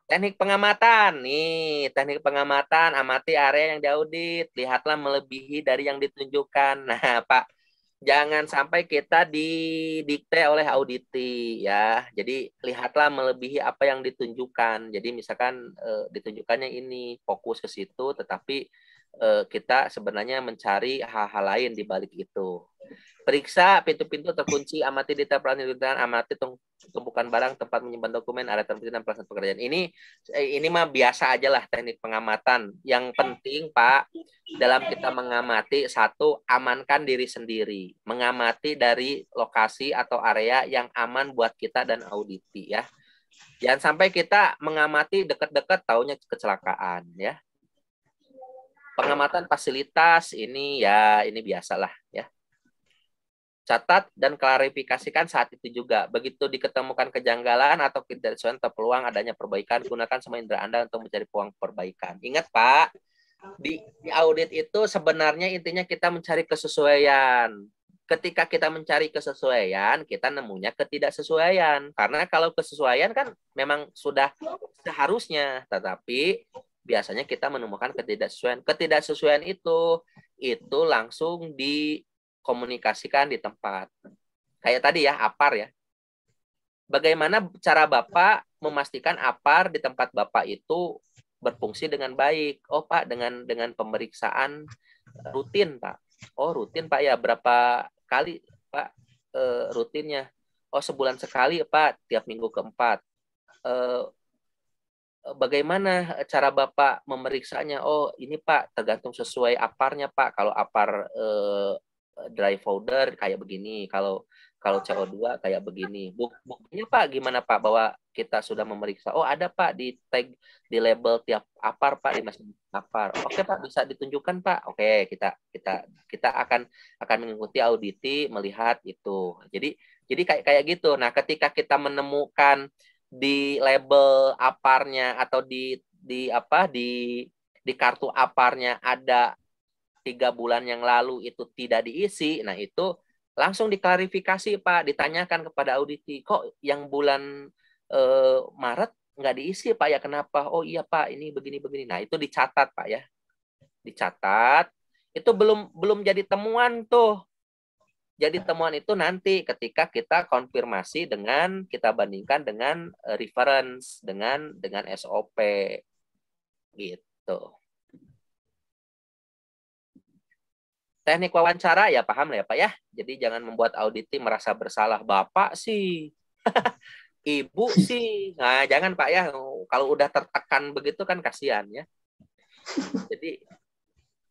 Teknik pengamatan. Nih, teknik pengamatan, amati area yang diaudit, lihatlah melebihi dari yang ditunjukkan. Nah, Pak, jangan sampai kita didikte oleh auditi ya. Jadi lihatlah melebihi apa yang ditunjukkan. Jadi misalkan ditunjukkannya ini fokus ke situ, tetapi kita sebenarnya mencari hal-hal lain di balik itu. Periksa pintu-pintu terkunci, amati detail pelan, amati tumpukan barang, tempat menyimpan dokumen, area terkunci dan pelaksanaan pekerjaan. Ini mah biasa aja lah teknik pengamatan. Yang penting Pak, dalam kita mengamati, satu, amankan diri sendiri. Mengamati dari lokasi atau area yang aman buat kita dan auditi ya. Jangan sampai kita mengamati dekat-dekat taunya kecelakaan ya. Pengamatan fasilitas ini ya ini biasalah ya. Catat dan klarifikasikan saat itu juga. Begitu diketemukan kejanggalan atau ketidaksesuaian atau peluang adanya perbaikan, gunakan semua indera Anda untuk mencari peluang perbaikan. Ingat Pak, di audit itu sebenarnya intinya kita mencari kesesuaian. Ketika kita mencari kesesuaian, kita nemunya ketidaksesuaian. Karena kalau kesesuaian kan memang sudah seharusnya, tetapi biasanya kita menemukan ketidaksesuaian. Ketidaksesuaian itu langsung dikomunikasikan di tempat. Kayak tadi ya, APAR ya. Bagaimana cara Bapak memastikan APAR di tempat Bapak itu berfungsi dengan baik? Oh Pak, dengan pemeriksaan rutin Pak. Oh rutin Pak ya, berapa kali Pak rutinnya? Oh sebulan sekali Pak, tiap minggu keempat. Bagaimana cara Bapak memeriksanya? Oh ini Pak, tergantung sesuai APAR-nya Pak. Kalau APAR dry folder kayak begini, kalau CO2 kayak begini. Buktinya Pak gimana Pak bahwa kita sudah memeriksa? Oh ada Pak di tag di label tiap APAR Pak di masing APAR. Oke Pak bisa ditunjukkan Pak. Oke kita akan mengikuti auditi melihat itu. Jadi kayak gitu. Nah ketika kita menemukan di label aparnya atau di kartu aparnya ada 3 bulan yang lalu itu tidak diisi, nah itu langsung diklarifikasi Pak, ditanyakan kepada auditi, kok yang bulan Maret nggak diisi Pak ya kenapa? Oh iya Pak ini begini-begini. Nah itu dicatat Pak ya, dicatat. Itu belum jadi temuan tuh. Jadi temuan itu nanti ketika kita konfirmasi kita bandingkan dengan reference dengan SOP gitu. Teknik wawancara ya paham lah ya Pak ya. Jadi jangan membuat auditi merasa bersalah. Bapak sih, Ibu sih. Nah, jangan Pak ya. Kalau udah tertekan begitu kan kasihan ya. Jadi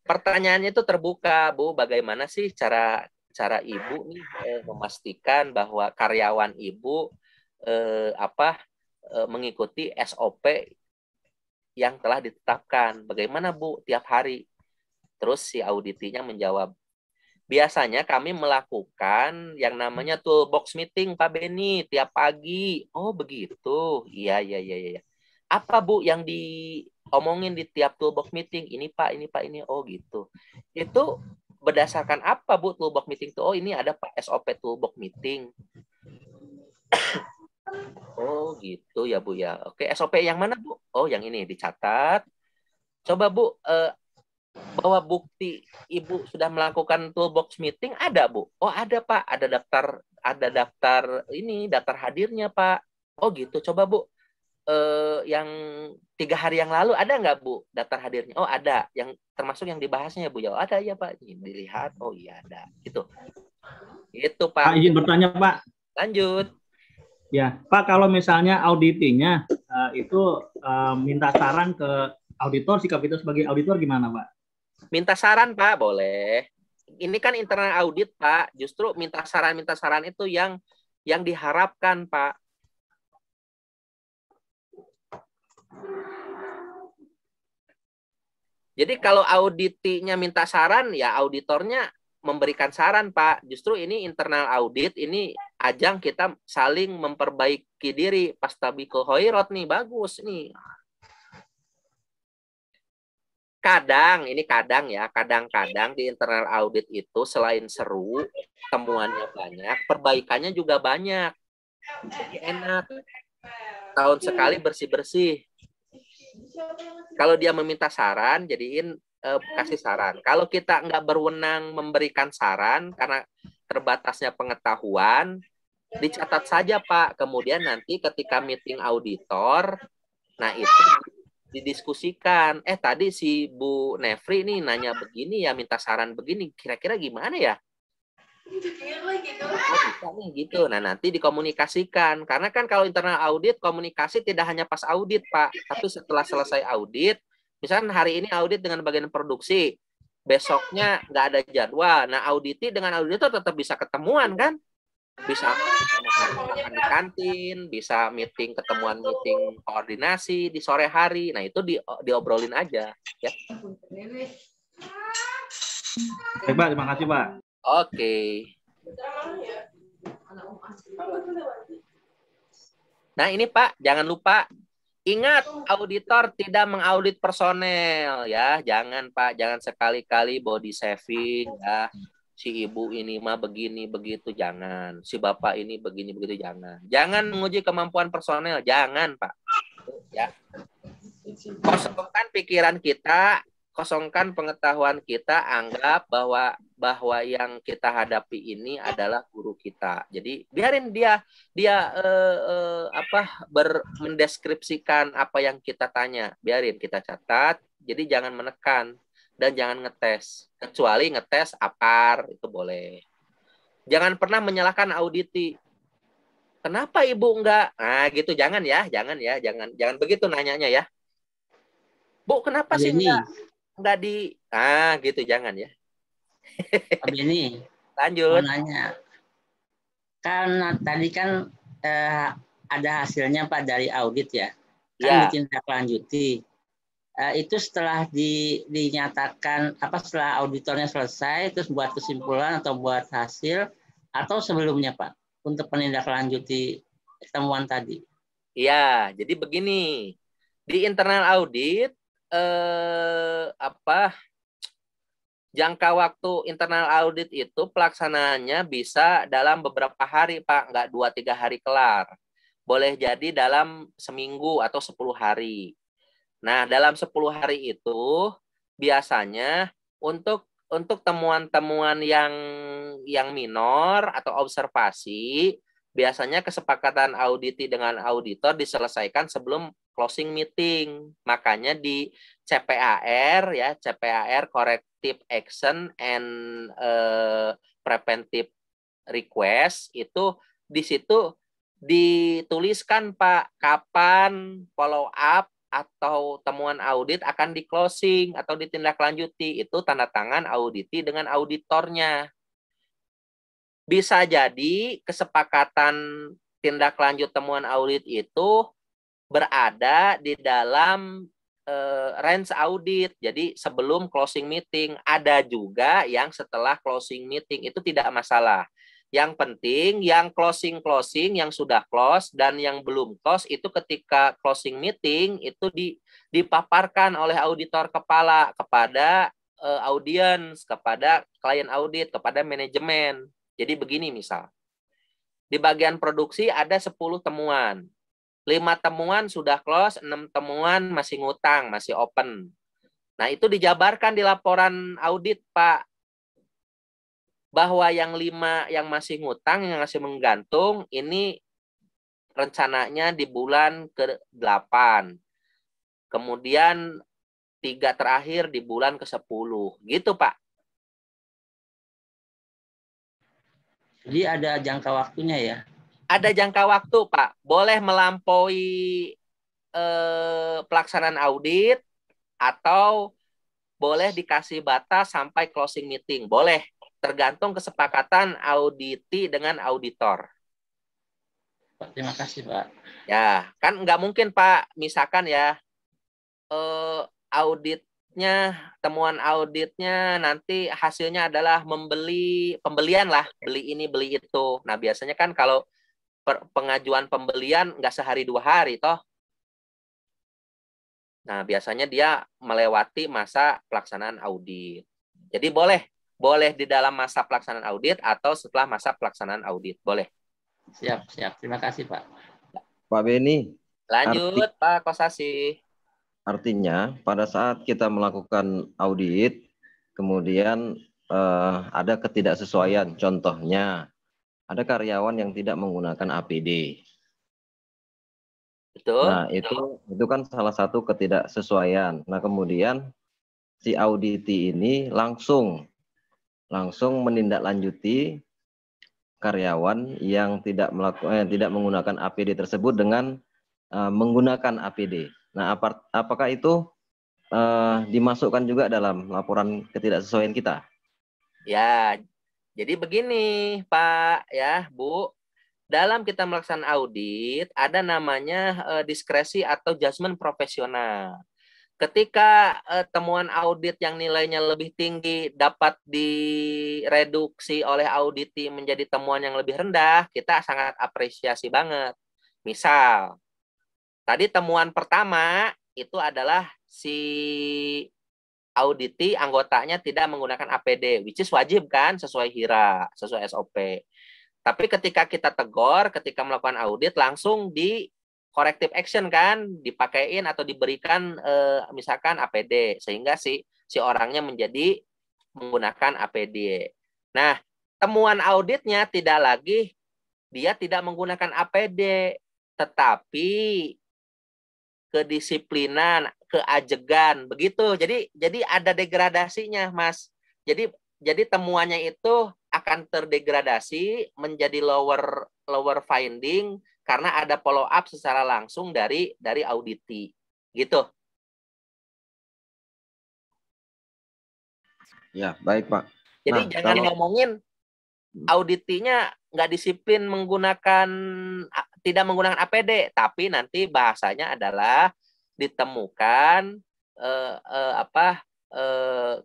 pertanyaannya itu terbuka, Bu. Bagaimana sih cara Ibu nih memastikan bahwa karyawan Ibu mengikuti SOP yang telah ditetapkan. Bagaimana Bu tiap hari? Terus si auditinya menjawab, biasanya kami melakukan yang namanya toolbox meeting Pak Beni tiap pagi. Oh begitu. Iya. Apa Bu yang diomongin di tiap toolbox meeting? Ini Pak, ini. Oh gitu. Itu berdasarkan apa Bu toolbox meeting itu? Oh ini ada Pak SOP toolbox meeting. Oh gitu ya Bu ya. Oke, SOP yang mana Bu? Oh yang ini dicatat. Coba Bu bahwa bukti Ibu sudah melakukan toolbox meeting ada Bu? Oh ada Pak, ada daftar ini daftar hadirnya Pak. Oh gitu. Coba Bu yang 3 hari yang lalu ada nggak Bu daftar hadirnya? Oh ada. Yang termasuk yang dibahasnya ya Bu ya? Oh, ada ya Pak. Dilihat. Oh iya ada. Gitu. Itu Pak Pak. izin bertanya Pak. Lanjut. Ya, Pak kalau misalnya auditinya itu minta saran ke auditor, sikap kita sebagai auditor gimana Pak? Minta saran Pak, boleh. Ini kan internal audit Pak. Justru minta saran itu yang diharapkan Pak. Jadi kalau auditinya minta saran, ya auditornya memberikan saran, Pak. Justru ini internal audit, ini ajang kita saling memperbaiki diri. Pas tabikul khairat nih, bagus nih. Kadang-kadang di internal audit itu selain seru, temuannya banyak, perbaikannya juga banyak. Jadi enak. Tahun sekali bersih-bersih. Kalau dia meminta saran, jadiin kasih saran. Kalau kita nggak berwenang memberikan saran karena terbatasnya pengetahuan, dicatat saja Pak. Kemudian nanti ketika meeting auditor, nah itu didiskusikan. Tadi si Bu Nefri nih nanya begini ya, minta saran begini, kira-kira gimana ya? Bisa nih gitu. Nah nanti dikomunikasikan. Karena kan kalau internal audit, komunikasi tidak hanya pas audit Pak, tapi setelah selesai audit, misalkan hari ini audit dengan bagian produksi, besoknya nggak ada jadwal. Nah auditi dengan auditor tetap bisa ketemuan kan? Bisa makan di kantin, bisa meeting, ketemuan meeting koordinasi di sore hari. Nah itu diobrolin aja ya. Baik Pak, terima kasih Pak. Oke. Nah ini Pak, jangan lupa ingat auditor tidak mengaudit personel ya. Jangan Pak, jangan sekali-kali body saving ya. Si ibu ini mah begini begitu, jangan. Si bapak ini begini begitu, jangan. Jangan menguji kemampuan personel, jangan Pak. Ya. Kosongkan pikiran kita, kosongkan pengetahuan kita, anggap bahwa yang kita hadapi ini adalah guru kita. Jadi biarin dia mendeskripsikan apa yang kita tanya, biarin kita catat. Jadi jangan menekan dan jangan ngetes, kecuali ngetes APAR itu boleh. Jangan pernah menyalahkan auditi. Kenapa ibu enggak? Nah gitu, jangan jangan begitu nanyanya ya. Bu, kenapa sih enggak di gitu, jangan ya. Pak Beni, lanjut. Mau nanya, kan tadi kan ada hasilnya Pak dari audit ya, kan ditindaklanjuti. Itu setelah dinyatakan setelah auditornya selesai terus buat kesimpulan atau buat hasil, atau sebelumnya Pak untuk menindaklanjuti temuan tadi? Iya, jadi begini, di internal audit jangka waktu internal audit itu pelaksanaannya bisa dalam beberapa hari Pak, nggak 2-3 hari kelar. Boleh jadi dalam seminggu atau 10 hari. Nah, dalam 10 hari itu biasanya untuk temuan-temuan yang minor atau observasi, biasanya kesepakatan auditi dengan auditor diselesaikan sebelum closing meeting. Makanya di CPAR ya, CPAR Corrective Action and Preventive Request, itu di situ dituliskan Pak kapan follow up atau temuan audit akan di closing atau ditindaklanjuti. Itu tanda tangan auditi dengan auditornya. Bisa jadi kesepakatan tindak lanjut temuan audit itu berada di dalam range audit. Jadi sebelum closing meeting. Ada juga yang setelah closing meeting. Itu tidak masalah. Yang penting yang closing yang sudah close dan yang belum close itu ketika closing meeting itu dipaparkan oleh auditor kepala kepada audiens, kepada klien audit, kepada manajemen. Jadi begini misal, di bagian produksi ada 10 temuan. 5 temuan sudah close, 6 temuan masih ngutang, masih open. Nah, itu dijabarkan di laporan audit, Pak. Bahwa yang 5 yang masih ngutang, yang masih menggantung, ini rencananya di bulan ke-8. Kemudian 3 terakhir di bulan ke-10. Gitu, Pak. Jadi ada jangka waktunya ya? Ada jangka waktu, Pak. Boleh melampaui pelaksanaan audit atau boleh dikasih batas sampai closing meeting. Boleh. Tergantung kesepakatan auditi dengan auditor. Pak, terima kasih Pak. Ya, kan nggak mungkin Pak, misalkan ya auditnya, temuan auditnya nanti hasilnya adalah pembelian lah, beli ini beli itu. Nah biasanya kan kalau pengajuan pembelian nggak sehari 2 hari toh. Nah biasanya dia melewati masa pelaksanaan audit. Jadi boleh di dalam masa pelaksanaan audit atau setelah masa pelaksanaan audit. Boleh. Siap. Terima kasih, Pak. Pak Beni. Lanjut, Pak Kosasi. Artinya pada saat kita melakukan audit, kemudian ada ketidaksesuaian. Contohnya, ada karyawan yang tidak menggunakan APD. Betul. Nah, itu kan salah satu ketidaksesuaian. Nah, kemudian si auditi ini langsung menindaklanjuti karyawan yang tidak menggunakan APD tersebut dengan menggunakan APD. Nah, apakah itu dimasukkan juga dalam laporan ketidaksesuaian kita? Ya, jadi begini Pak, ya Bu, dalam kita melaksanakan audit ada namanya diskresi atau judgement profesional. Ketika temuan audit yang nilainya lebih tinggi dapat direduksi oleh auditi menjadi temuan yang lebih rendah, kita sangat apresiasi banget. Misal, tadi temuan pertama itu adalah si auditi anggotanya tidak menggunakan APD, which is wajib kan sesuai HIRA, sesuai SOP. Tapi ketika kita tegur, ketika melakukan audit langsung di corrective action kan, dipakein atau diberikan misalkan APD sehingga si orangnya menjadi menggunakan APD. Nah, temuan auditnya tidak lagi dia tidak menggunakan APD, tetapi kedisiplinan, keajegan, begitu. Jadi ada degradasinya, Mas. Jadi temuannya itu akan terdegradasi menjadi lower finding karena ada follow up secara langsung dari auditi. Gitu. Ya, baik, Pak. Jadi jangan ngomongin auditinya nggak disiplin tidak menggunakan APD, tapi nanti bahasanya adalah ditemukan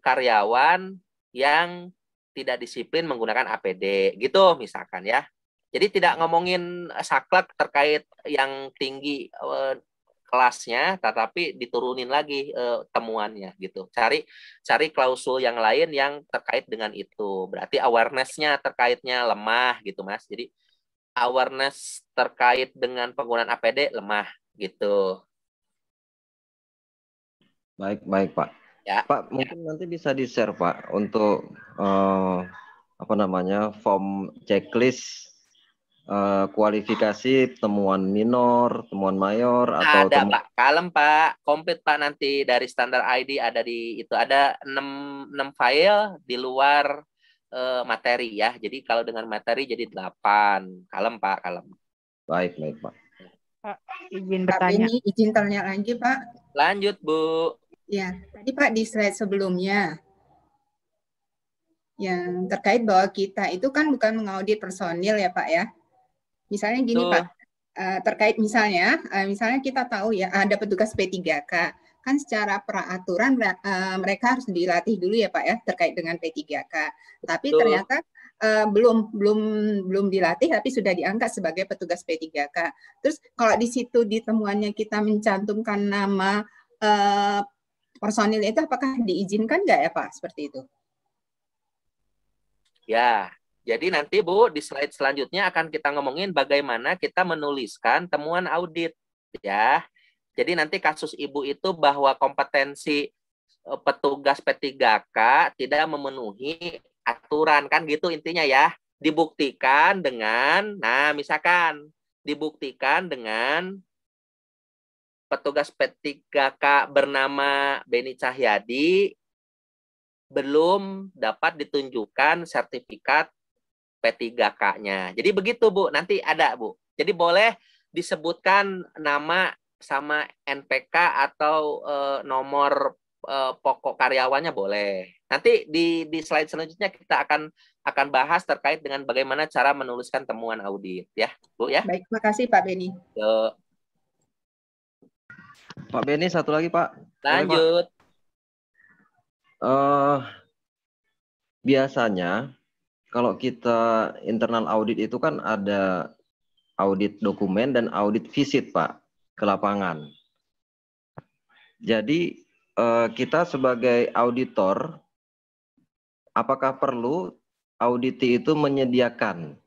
karyawan yang tidak disiplin menggunakan APD, gitu misalkan ya. Jadi tidak ngomongin saklek terkait yang tinggi kelasnya, tetapi diturunin lagi temuannya gitu. Cari klausul yang lain yang terkait dengan itu. Berarti awareness-nya terkaitnya lemah gitu, Mas. Jadi awareness terkait dengan penggunaan APD lemah gitu. Baik, Pak. Ya. Pak, mungkin nanti bisa di-share, Pak, untuk form checklist kualifikasi temuan minor, temuan mayor, atau ada Pak, kalem Pak, komplit Pak, nanti dari standar ID ada di itu, ada 6 file di luar materi ya. Jadi kalau dengan materi jadi 8. Kalem Pak, kalem. Baik Pak. Pak, izin bertanya. Pak, izin tanya lagi Pak. Lanjut Bu. Ya, tadi Pak di slide sebelumnya yang terkait bahwa kita itu kan bukan mengaudit personil ya Pak ya. Misalnya gini Pak, terkait misalnya kita tahu ya ada petugas P3K, kan secara peraturan mereka harus dilatih dulu ya Pak ya terkait dengan P3K. Tapi ternyata belum dilatih tapi sudah diangkat sebagai petugas P3K. Terus kalau di situ di temuannya kita mencantumkan nama personil itu apakah diizinkan nggak ya Pak seperti itu? Ya. Jadi nanti Bu di slide selanjutnya akan kita ngomongin bagaimana kita menuliskan temuan audit ya. Jadi nanti kasus Ibu itu bahwa kompetensi petugas P3K tidak memenuhi aturan kan gitu intinya ya. Dibuktikan dengan misalkan dibuktikan dengan petugas P3K bernama Beni Cahyadi belum dapat ditunjukkan sertifikat P3K-nya. Jadi begitu Bu, nanti ada Bu. Jadi boleh disebutkan nama sama NPK atau nomor pokok karyawannya boleh. Nanti di slide selanjutnya kita akan bahas terkait dengan bagaimana cara menuliskan temuan audit ya, Bu ya. Baik, terima kasih Pak Beni. Yuk. Pak Beni satu lagi Pak. Lanjut. Biasanya kalau kita internal audit itu kan ada audit dokumen dan audit visit Pak ke lapangan. Jadi kita sebagai auditor, apakah perlu auditi itu menyediakan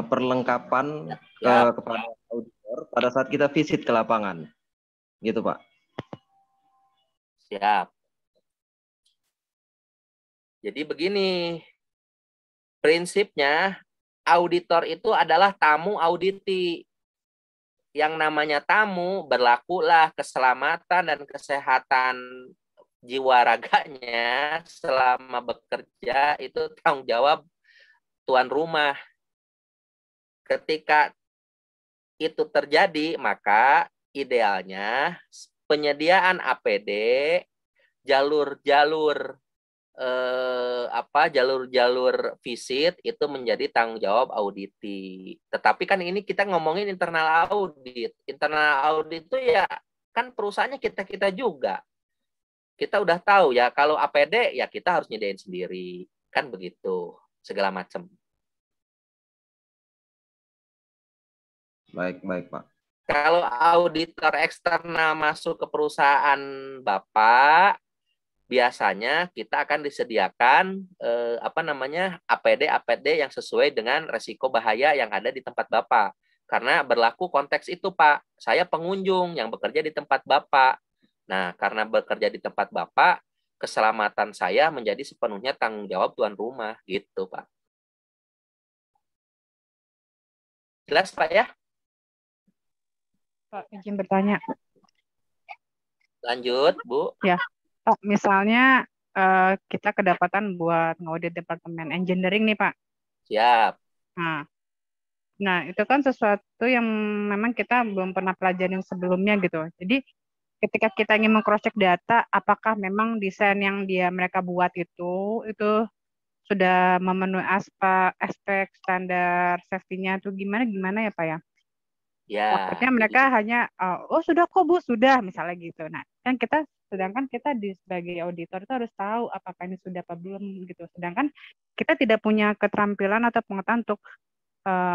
perlengkapan kepada auditor pada saat kita visit ke lapangan, gitu Pak? Siap. Jadi begini, prinsipnya auditor itu adalah tamu auditi. Yang namanya tamu, berlakulah keselamatan dan kesehatan jiwa raganya selama bekerja itu tanggung jawab tuan rumah. Ketika itu terjadi, maka idealnya penyediaan APD, jalur-jalur jalur-jalur visit itu menjadi tanggung jawab auditi. Tetapi kan ini kita ngomongin internal audit. Internal audit itu ya kan perusahaannya kita juga. Kita udah tahu ya kalau APD ya kita harus nyediain sendiri. Kan begitu, segala macam. Baik, Pak. Kalau auditor eksternal masuk ke perusahaan Bapak, biasanya kita akan disediakan APD yang sesuai dengan resiko bahaya yang ada di tempat Bapak. Karena berlaku konteks itu, Pak. Saya pengunjung yang bekerja di tempat Bapak. Nah, karena bekerja di tempat Bapak, keselamatan saya menjadi sepenuhnya tanggung jawab tuan rumah, gitu, Pak. Jelas, Pak ya? Pak, izin bertanya. Lanjut, Bu. Ya, Pak, misalnya kita kedapatan buat ngaudit departemen engineering nih, Pak. Siap. Nah, itu kan sesuatu yang memang kita belum pernah pelajarin sebelumnya gitu. Jadi, ketika kita ingin meng-cross-check data, apakah memang desain yang mereka buat itu sudah memenuhi aspek standar safety-nya itu gimana ya, Pak ya? Ya. Maksudnya mereka hanya, sudah kok Bu, sudah misalnya gitu. Nah, kan sedangkan kita sebagai auditor itu harus tahu apakah ini sudah apa belum gitu. Sedangkan kita tidak punya keterampilan atau pengetahuan untuk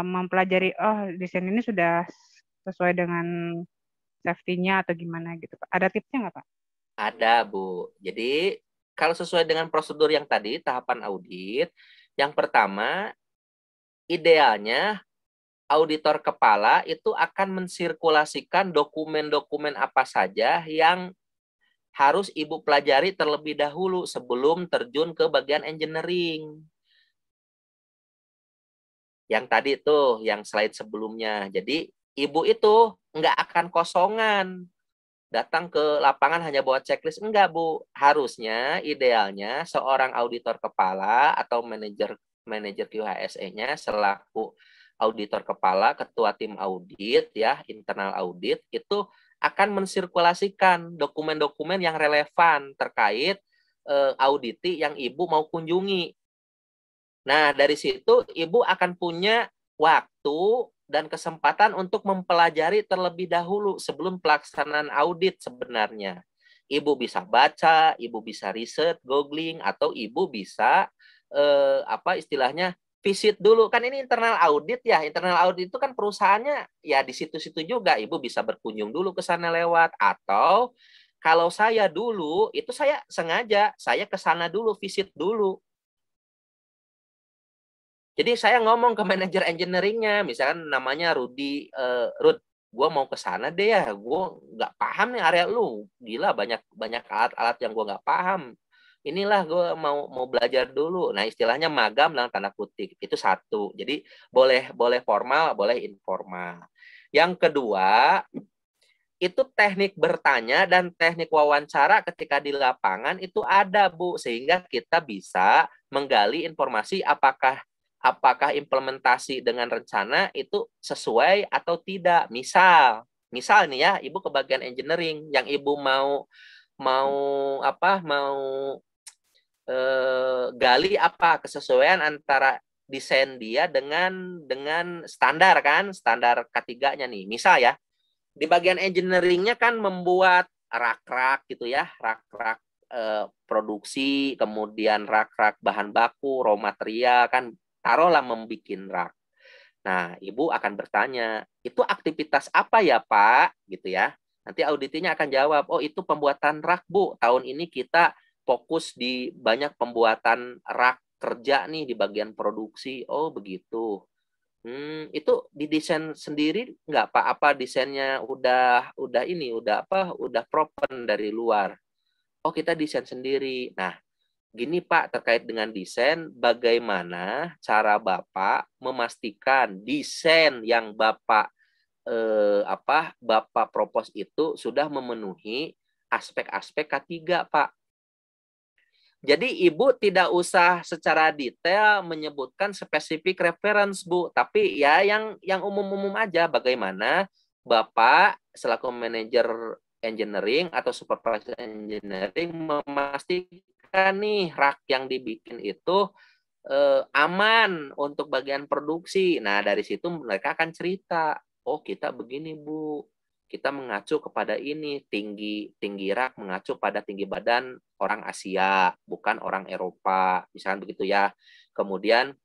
mempelajari, desain ini sudah sesuai dengan safety-nya atau gimana gitu, Pak. Ada tipsnya nggak, Pak? Ada, Bu. Jadi, kalau sesuai dengan prosedur yang tadi, tahapan audit, yang pertama, idealnya auditor kepala itu akan mensirkulasikan dokumen-dokumen apa saja yang harus Ibu pelajari terlebih dahulu sebelum terjun ke bagian engineering. Yang tadi tuh, yang slide sebelumnya. Jadi, Ibu itu nggak akan kosongan. Datang ke lapangan hanya bawa checklist. Enggak, Bu. Harusnya, idealnya, seorang auditor kepala atau manajer QHSE-nya selaku auditor kepala, ketua tim audit, ya, internal audit, itu akan mensirkulasikan dokumen-dokumen yang relevan terkait auditi yang Ibu mau kunjungi. Nah, dari situ Ibu akan punya waktu dan kesempatan untuk mempelajari terlebih dahulu sebelum pelaksanaan audit sebenarnya. Ibu bisa baca, Ibu bisa riset, googling, atau Ibu bisa istilahnya visit dulu. Kan ini internal audit ya. Internal audit itu kan perusahaannya ya di situ-situ juga. Ibu bisa berkunjung dulu ke sana lewat. Atau kalau saya dulu, itu saya sengaja, saya ke sana dulu, visit dulu. Jadi saya ngomong ke manajer engineering-nya, misalkan namanya Rudi, Rud, gue mau ke sana deh ya, gue nggak paham nih area lu. Gila, banyak alat-alat yang gue nggak paham. Inilah gue mau belajar dulu. Nah, istilahnya magam dalam tanda kutip. Itu satu. Jadi boleh formal, boleh informal. Yang kedua, itu teknik bertanya dan teknik wawancara ketika di lapangan itu ada, Bu, sehingga kita bisa menggali informasi apakah implementasi dengan rencana itu sesuai atau tidak. Misal nih ya, Ibu ke bagian engineering, yang Ibu mau gali apa kesesuaian antara desain dia dengan standar kan, standar K3-nya nih. Misal ya, di bagian engineering-nya kan membuat rak-rak gitu ya, rak-rak produksi, kemudian rak-rak bahan baku, raw material kan, taruhlah membuat rak. Nah, Ibu akan bertanya, itu aktivitas apa ya, Pak? Gitu ya. Nanti auditinya akan jawab, oh itu pembuatan rak, Bu. Tahun ini kita fokus di banyak pembuatan rak kerja nih di bagian produksi. Oh, begitu. Itu didesain sendiri nggak, Pak? Apa desainnya udah proven dari luar? Oh, kita desain sendiri. Nah, gini Pak, terkait dengan desain, bagaimana cara Bapak memastikan desain yang Bapak Bapak propose itu sudah memenuhi aspek-aspek K3, Pak. Jadi Ibu tidak usah secara detail menyebutkan spesifik reference, Bu, tapi ya yang umum-umum aja, bagaimana Bapak selaku manajer engineering atau supervisor engineering memastikan nih rak yang dibikin itu aman untuk bagian produksi. Nah, dari situ mereka akan cerita, oh kita begini Bu, kita mengacu kepada ini, tinggi rak mengacu pada tinggi badan orang Asia, bukan orang Eropa, misalkan begitu ya. Kemudian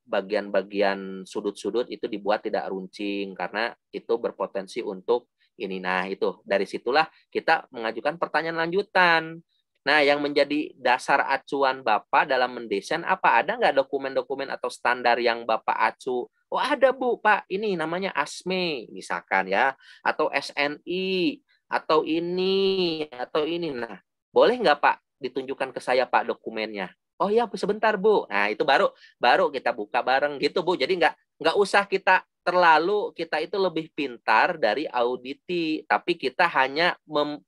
bagian-bagian sudut-sudut itu dibuat tidak runcing karena itu berpotensi untuk ini. Nah, itu dari situlah kita mengajukan pertanyaan lanjutan. Nah, yang menjadi dasar acuan Bapak dalam mendesain apa? Ada nggak dokumen-dokumen atau standar yang Bapak acu? Oh ada Bu, Pak, ini namanya ASME misalkan ya, atau SNI, atau ini. Nah, boleh nggak Pak ditunjukkan ke saya Pak dokumennya? Oh ya sebentar Bu. Nah itu baru kita buka bareng gitu Bu. Jadi nggak usah kita itu lebih pintar dari auditi, tapi kita hanya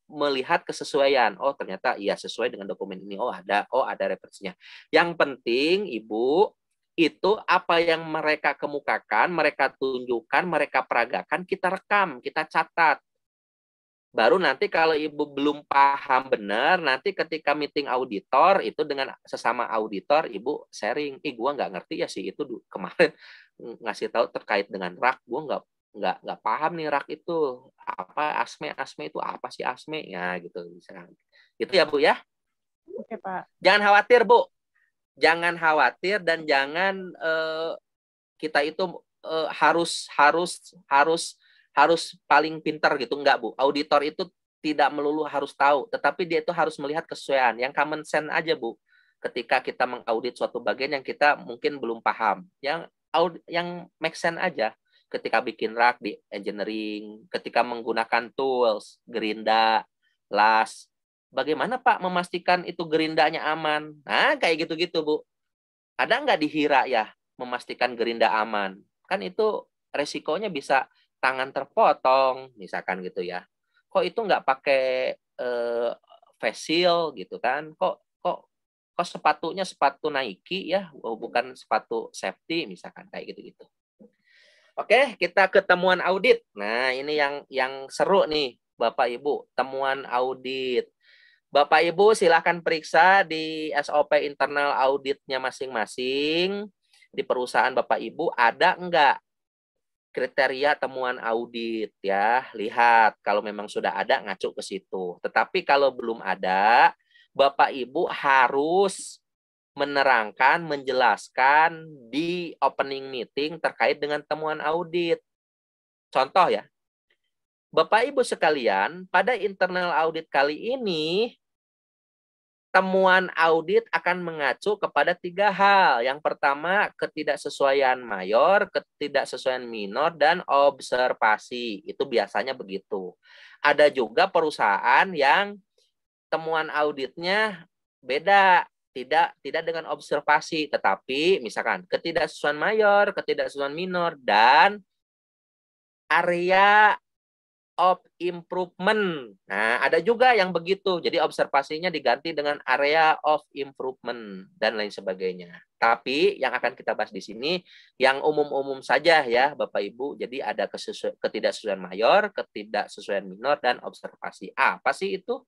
melihat kesesuaian. Oh ternyata iya sesuai dengan dokumen ini. Oh ada referensinya. Yang penting Ibu itu apa yang mereka kemukakan, mereka tunjukkan, mereka peragakan, kita rekam, kita catat. Baru nanti kalau Ibu belum paham benar, nanti ketika meeting auditor, itu dengan sesama auditor, Ibu sharing, gua nggak ngerti ya sih, itu kemarin ngasih tahu terkait dengan rak, gua nggak paham nih rak itu, apa ASME itu apa sih ASME, ya gitu. Itu ya Bu ya. Oke Pak. Jangan khawatir Bu. Jangan khawatir dan jangan kita itu harus paling pintar gitu, enggak Bu. Auditor itu tidak melulu harus tahu, tetapi dia itu harus melihat kesesuaian. Yang common sense aja Bu. Ketika kita mengaudit suatu bagian yang kita mungkin belum paham, yang make sense aja. Ketika bikin rak di engineering, ketika menggunakan tools, gerinda, las, bagaimana Pak memastikan itu gerindanya aman? Nah, kayak gitu-gitu, Bu. Ada nggak di HIRA ya memastikan gerinda aman? Kan itu resikonya bisa tangan terpotong, misalkan gitu ya. Kok itu nggak pakai face shield gitu kan? Kok sepatunya sepatu Nike ya, bukan sepatu safety, misalkan kayak gitu-gitu. Oke, kita ke temuan audit. Nah, ini yang seru nih, Bapak Ibu, temuan audit. Bapak Ibu silakan periksa di SOP internal auditnya masing-masing. Di perusahaan Bapak Ibu ada enggak kriteria temuan audit ya. Lihat kalau memang sudah ada ngacu ke situ. Tetapi kalau belum ada, Bapak Ibu harus menerangkan, menjelaskan di opening meeting terkait dengan temuan audit. Contoh ya. Bapak Ibu sekalian, pada internal audit kali ini, temuan audit akan mengacu kepada 3 hal. Yang pertama, ketidaksesuaian mayor, ketidaksesuaian minor, dan observasi. Itu biasanya begitu. Ada juga perusahaan yang temuan auditnya beda. Tidak dengan observasi, tetapi misalkan ketidaksesuaian mayor, ketidaksesuaian minor, dan area of improvement. Nah, ada juga yang begitu. Jadi observasinya diganti dengan area of improvement dan lain sebagainya. Tapi yang akan kita bahas di sini yang umum-umum saja ya, Bapak Ibu. Jadi ada ketidaksesuaian mayor, ketidaksesuaian minor, dan observasi. Apa sih itu?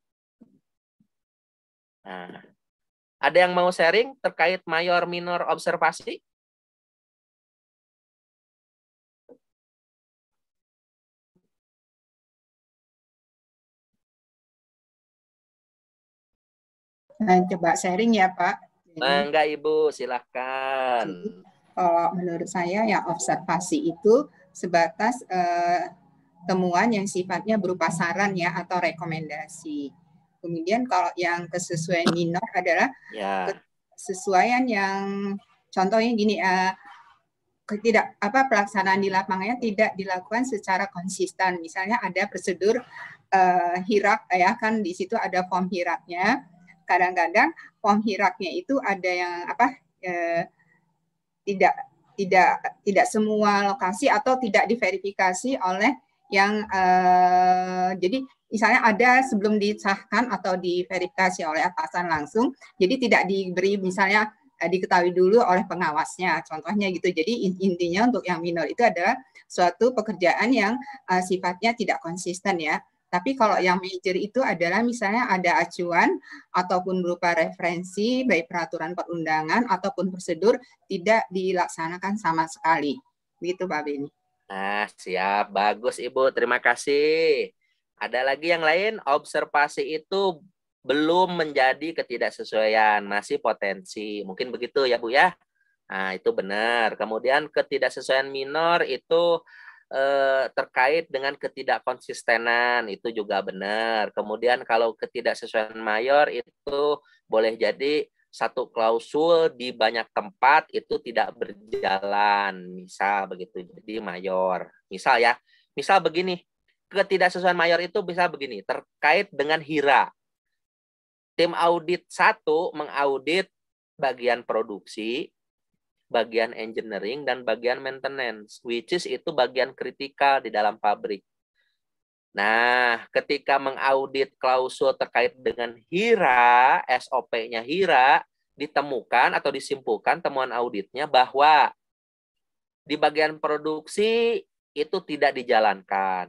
Nah, ada yang mau sharing terkait mayor, minor, observasi? Nah, coba sharing ya Pak. Enggak Ibu, silahkan. Kalau menurut saya ya observasi itu sebatas temuan yang sifatnya berupa saran ya atau rekomendasi. Kemudian kalau yang kesesuaian minor adalah kesesuaian yang contohnya gini, pelaksanaan di lapangannya tidak dilakukan secara konsisten. Misalnya ada prosedur hirak ya kan, di situ ada form hiraknya. Kadang-kadang form hiraknya itu ada yang tidak semua lokasi atau tidak diverifikasi oleh yang jadi misalnya ada sebelum disahkan atau diverifikasi oleh atasan langsung, jadi tidak diberi misalnya diketahui dulu oleh pengawasnya, contohnya gitu. Jadi intinya untuk yang minor itu adalah suatu pekerjaan yang sifatnya tidak konsisten ya. Tapi kalau yang major itu adalah misalnya ada acuan ataupun berupa referensi, baik peraturan perundangan ataupun prosedur tidak dilaksanakan sama sekali. Begitu Pak Beni. Nah, siap. Bagus Ibu, terima kasih. Ada lagi yang lain, observasi itu belum menjadi ketidaksesuaian, masih potensi. Mungkin begitu ya Bu ya. Nah, itu benar. Kemudian ketidaksesuaian minor itu terkait dengan ketidakkonsistenan, itu juga benar. Kemudian kalau ketidaksesuaian mayor itu boleh jadi satu klausul di banyak tempat itu tidak berjalan, misal begitu. Jadi mayor. Misal ya, misal begini, ketidaksesuaian mayor itu bisa begini, terkait dengan HIRA. Tim audit 1 mengaudit bagian produksi, bagian engineering, dan bagian maintenance, which is itu bagian kritikal di dalam pabrik. Nah, ketika mengaudit klausul terkait dengan HIRA, SOP-nya HIRA, ditemukan atau disimpulkan temuan auditnya bahwa di bagian produksi itu tidak dijalankan.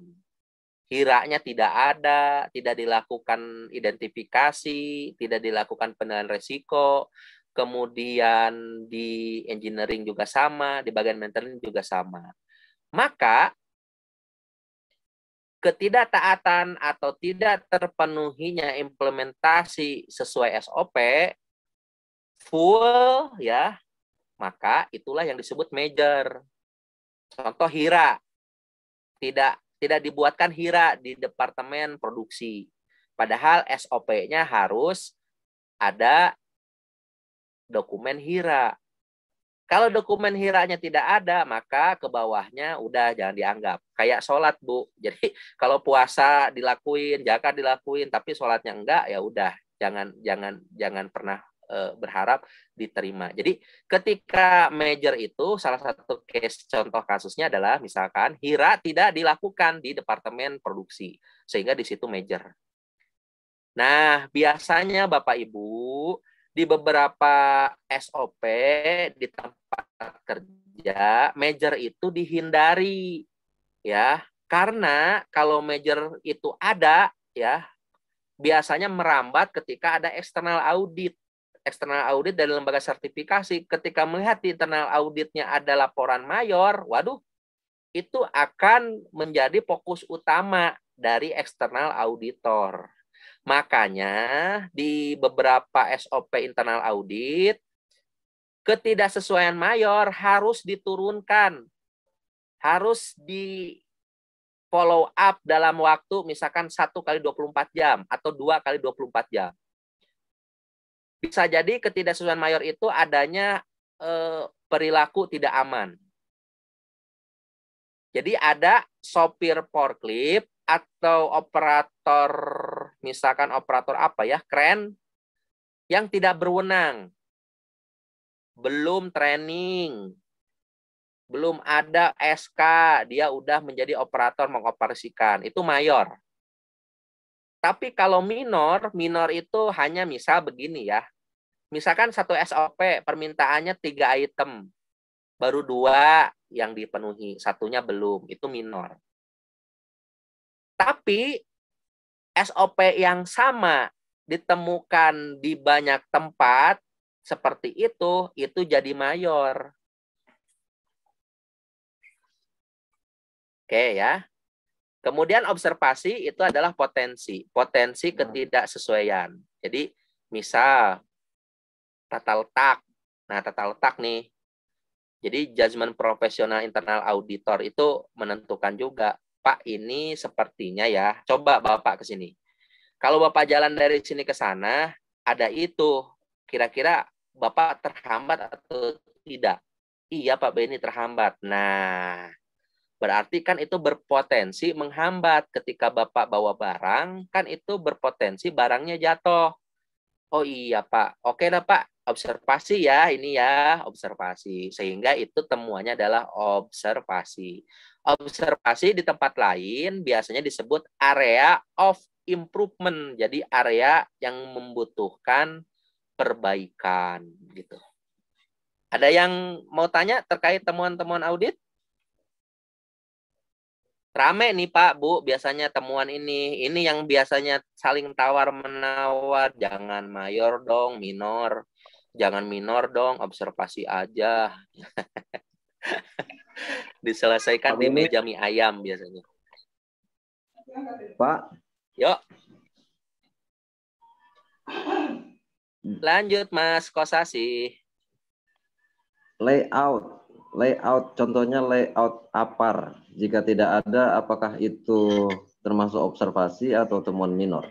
HIRA-nya tidak ada, tidak dilakukan identifikasi, tidak dilakukan penilaian resiko, kemudian di engineering juga sama, di bagian maintenance juga sama. Maka ketidaktaatan atau tidak terpenuhinya implementasi sesuai SOP full ya, maka itulah yang disebut major. Contoh HIRA, tidak dibuatkan HIRA di departemen produksi. Padahal SOP-nya harus ada dokumen HIRA. Kalau dokumen HIRA-nya tidak ada, maka ke bawahnya udah jangan dianggap. Kayak sholat, Bu. Jadi kalau puasa dilakuin, zakat dilakuin, tapi sholatnya enggak, ya udah jangan pernah berharap diterima. Jadi ketika major itu salah satu case contoh kasusnya adalah misalkan HIRA tidak dilakukan di departemen produksi, sehingga di situ major. Nah, biasanya Bapak Ibu di beberapa SOP di tempat kerja, major itu dihindari ya. Karena kalau major itu ada ya, biasanya merambat ketika ada external audit. External audit dari lembaga sertifikasi, ketika melihat di internal auditnya ada laporan mayor, waduh, itu akan menjadi fokus utama dari eksternal auditor. Makanya di beberapa SOP internal audit, ketidaksesuaian mayor harus diturunkan, harus di follow up dalam waktu misalkan 1 kali 24 jam atau 2 kali 24 jam. Bisa jadi ketidaksesuaian mayor itu adanya perilaku tidak aman. Jadi ada sopir forklift atau operator, misalkan operator apa ya, kren, yang tidak berwenang, belum training, belum ada SK, dia udah menjadi operator mengoperasikan, itu mayor. Tapi kalau minor itu hanya misal begini ya, misalkan satu SOP permintaannya 3 item, baru 2 yang dipenuhi, satunya belum, itu minor. Tapi SOP yang sama ditemukan di banyak tempat seperti itu jadi mayor. Oke ya. Kemudian observasi itu adalah potensi ketidaksesuaian. Jadi misal tata letak. Nah, tata letak nih. Jadi judgement profesional internal auditor itu menentukan juga, Pak, ini sepertinya ya. Coba Bapak ke sini. Kalau Bapak jalan dari sini ke sana, ada itu. Kira-kira Bapak terhambat atau tidak? Iya, Pak Beni terhambat. Nah, Berarti kan itu berpotensi menghambat ketika Bapak bawa barang, kan itu berpotensi barangnya jatuh. Oh iya Pak, oke dah Pak, observasi ya, ini ya, observasi. Sehingga itu temuannya adalah observasi. Observasi di tempat lain biasanya disebut area of improvement. Jadi area yang membutuhkan perbaikan gitu. Ada yang mau tanya terkait temuan-temuan audit? Rame nih Pak, Bu, biasanya temuan ini. Ini yang biasanya saling tawar-menawar. Jangan mayor dong, minor. Jangan minor dong, observasi aja. Diselesaikan di meja mie ayam biasanya. Pak. Yuk. Lanjut Mas Kosasi. Layout, contohnya layout APAR. Jika tidak ada, apakah itu termasuk observasi atau temuan minor?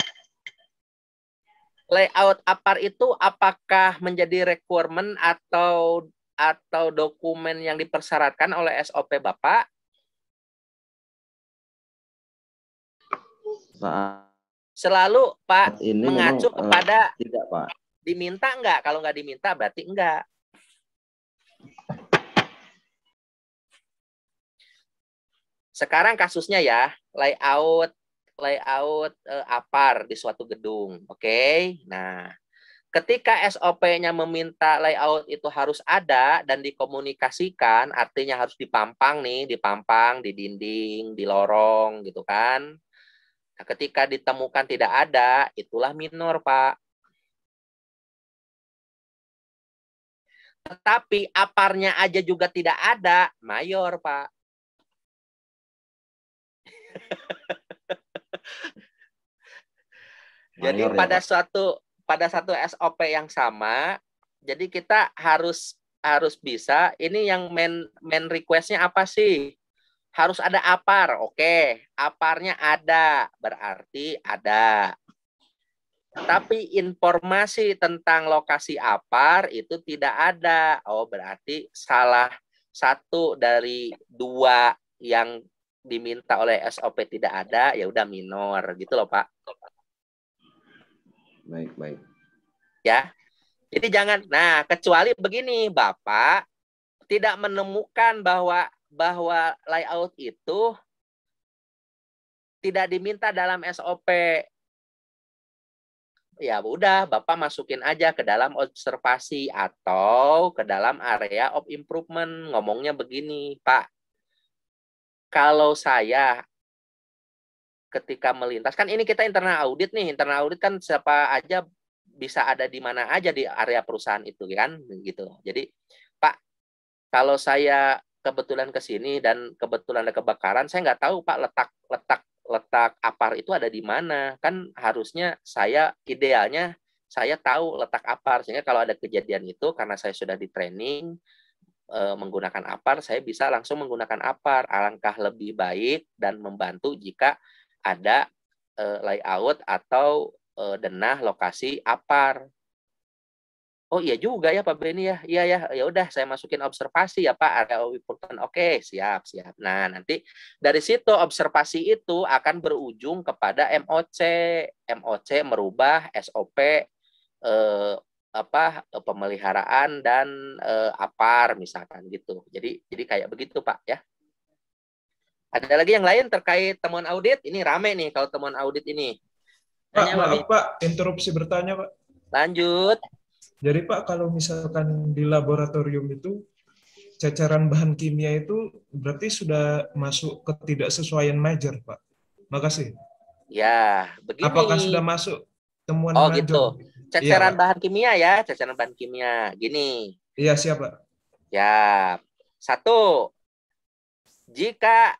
Layout APAR itu apakah menjadi requirement atau dokumen yang dipersyaratkan oleh SOP Bapak? Selalu Pak ini mengacu kepada tidak Pak. Diminta enggak? Kalau nggak diminta berarti enggak. Sekarang kasusnya ya, layout APAR di suatu gedung. Oke. Nah, ketika SOP-nya meminta layout itu harus ada dan dikomunikasikan, artinya harus dipampang di dinding, di lorong gitu kan. Nah, ketika ditemukan tidak ada, itulah minor, Pak. Tetapi aparnya aja juga tidak ada, mayor, Pak. Jadi Mayor, pada ya, satu SOP yang sama, jadi kita harus bisa. Ini yang main request-nya apa sih? Harus ada APAR. Oke, APAR-nya ada, berarti ada. Tapi informasi tentang lokasi APAR itu tidak ada. Oh, berarti salah satu dari dua yang diminta oleh SOP tidak ada, ya udah minor gitu loh, Pak. Baik. Ya. Jadi jangan, nah kecuali begini, Bapak tidak menemukan bahwa layout itu tidak diminta dalam SOP. Ya udah, Bapak masukin aja ke dalam observasi atau ke dalam area of improvement. Ngomongnya begini, Pak. Kalau saya ketika melintas, kan ini kita internal audit nih. Internal audit kan siapa aja bisa ada di mana aja di area perusahaan itu kan, gitu. Jadi, Pak, kalau saya kebetulan ke sini dan kebetulan ada kebakaran, saya nggak tahu, Pak, letak APAR itu ada di mana. Kan harusnya idealnya saya tahu letak APAR, sehingga kalau ada kejadian itu karena saya sudah di training menggunakan APAR, saya bisa langsung menggunakan APAR. Alangkah lebih baik dan membantu jika ada layout atau denah lokasi APAR. Oh iya juga ya Pak Beni ya. Iya ya udah saya masukin observasi ya Pak, area improvement. Oke, siap. Nah, nanti dari situ observasi itu akan berujung kepada MOC. MOC merubah SOP pemeliharaan dan APAR misalkan gitu. Jadi kayak begitu Pak ya. Ada lagi yang lain terkait temuan audit? Ini rame nih kalau temuan audit ini. Pak, maaf Pak, interupsi bertanya Pak. Lanjut. Jadi Pak, kalau misalkan di laboratorium itu ceceran bahan kimia itu berarti sudah masuk ketidaksesuaian major, Pak. Makasih. Ya, begini. Apakah sudah masuk temuan major? Oh gitu. Ceceran bahan kimia ya, ceceran bahan kimia. Gini. Iya, siap, Pak. Ya. 1. Jika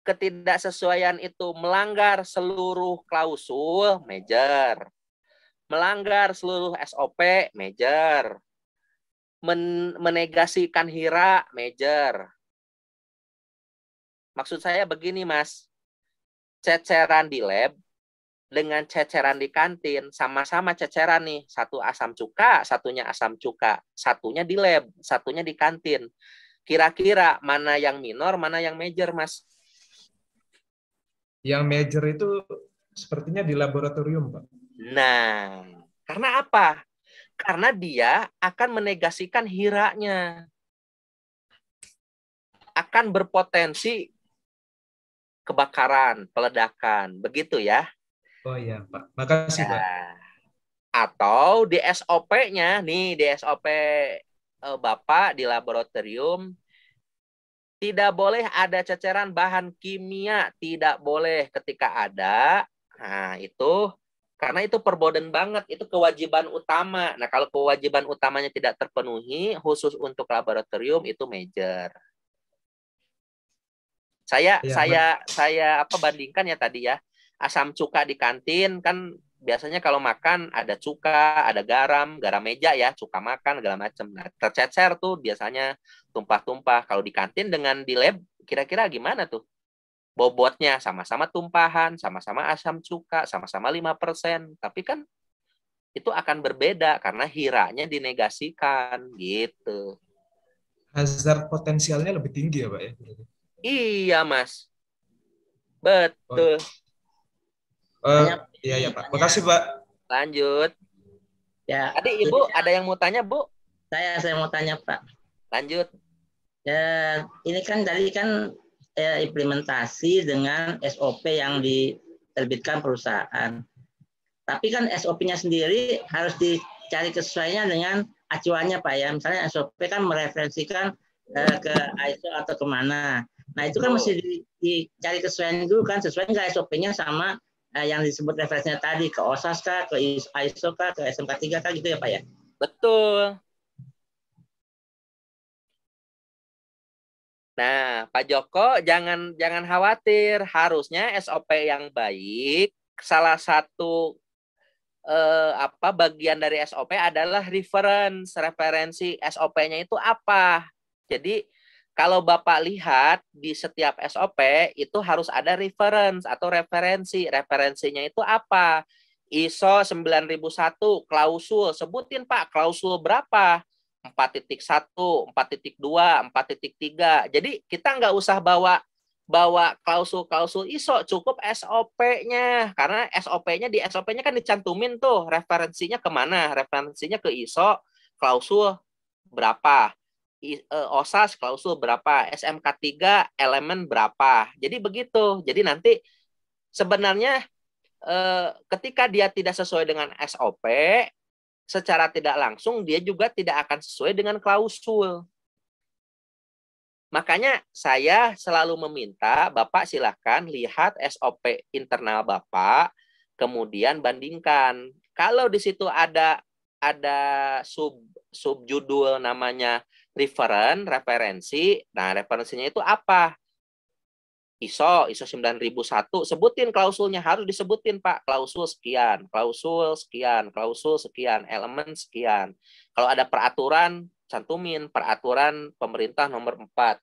ketidaksesuaian itu melanggar seluruh klausul, major. Melanggar seluruh SOP, major. Menegasikan HIRA, major. Maksud saya begini, Mas. Ceceran di lab dengan ceceran di kantin, sama-sama ceceran nih. Satu asam cuka, satunya asam cuka. Satunya di lab, satunya di kantin. Kira-kira mana yang minor, mana yang major, Mas? Yang major itu sepertinya di laboratorium, Pak. Nah, karena apa? Karena dia akan menegasikan hiranya. Akan berpotensi kebakaran, peledakan. Begitu ya. Oh iya, Pak. Makasih, Pak. Nah, atau di SOP-nya, nih di SOP Bapak di laboratorium, tidak boleh ada ceceran bahan kimia, tidak boleh ketika ada. Nah, itu karena itu perboden banget, itu kewajiban utama. Nah, kalau kewajiban utamanya tidak terpenuhi, khusus untuk laboratorium itu major. Saya bandingkan ya tadi ya. Asam cuka di kantin kan biasanya kalau makan ada cuka, ada garam meja ya, cuka makan segala macam. Nah, tercecer tuh biasanya tumpah-tumpah. Kalau di kantin dengan di lab kira-kira gimana tuh? Bobotnya sama-sama tumpahan, sama-sama asam cuka, sama-sama 5%. Tapi kan itu akan berbeda karena hiranya dinegasikan gitu. Hazard potensialnya lebih tinggi ya, Pak ya? Iya, Mas. Betul. Iya, Pak. Makasih, Pak. Lanjut. Ya. Tadi Ibu ada yang mau tanya, Bu? Saya mau tanya, Pak. Lanjut. Ya, ini kan tadi kan implementasi dengan SOP yang diterbitkan perusahaan. Tapi kan SOP-nya sendiri harus dicari kesesuaiannya dengan acuannya, Pak ya. Misalnya SOP kan mereferensikan ke ISO atau kemana. Nah, itu kan mesti dicari kesesuaian dulu kan, sesuai nggak SOP-nya sama yang disebut referensinya tadi, ke OSAS kah, ke ISO kah, ke SMK 3 kah, gitu ya, Pak ya? Betul. Nah, Pak Joko jangan khawatir, harusnya SOP yang baik salah satu bagian dari SOP adalah referensi SOP-nya itu apa. Jadi kalau Bapak lihat di setiap SOP itu harus ada reference atau referensi. Referensinya itu apa? ISO 9001 klausul. Sebutin Pak, klausul berapa? 4.1, 4.2, 4.3. Jadi kita nggak usah bawa klausul ISO, cukup SOP-nya. Karena SOP-nya di SOP-nya kan dicantumin tuh referensinya kemana. Referensinya ke ISO, klausul berapa. OSAS klausul berapa, SMK 3 elemen berapa. Jadi begitu. Jadi nanti sebenarnya ketika dia tidak sesuai dengan SOP, secara tidak langsung dia juga tidak akan sesuai dengan klausul. Makanya saya selalu meminta Bapak silahkan lihat SOP internal Bapak, kemudian bandingkan. Kalau di situ ada subjudul namanya referensi. Nah, referensinya itu apa? ISO 9001, sebutin klausulnya, harus disebutin Pak, klausul sekian, elemen sekian. Kalau ada peraturan, cantumin peraturan pemerintah nomor 4.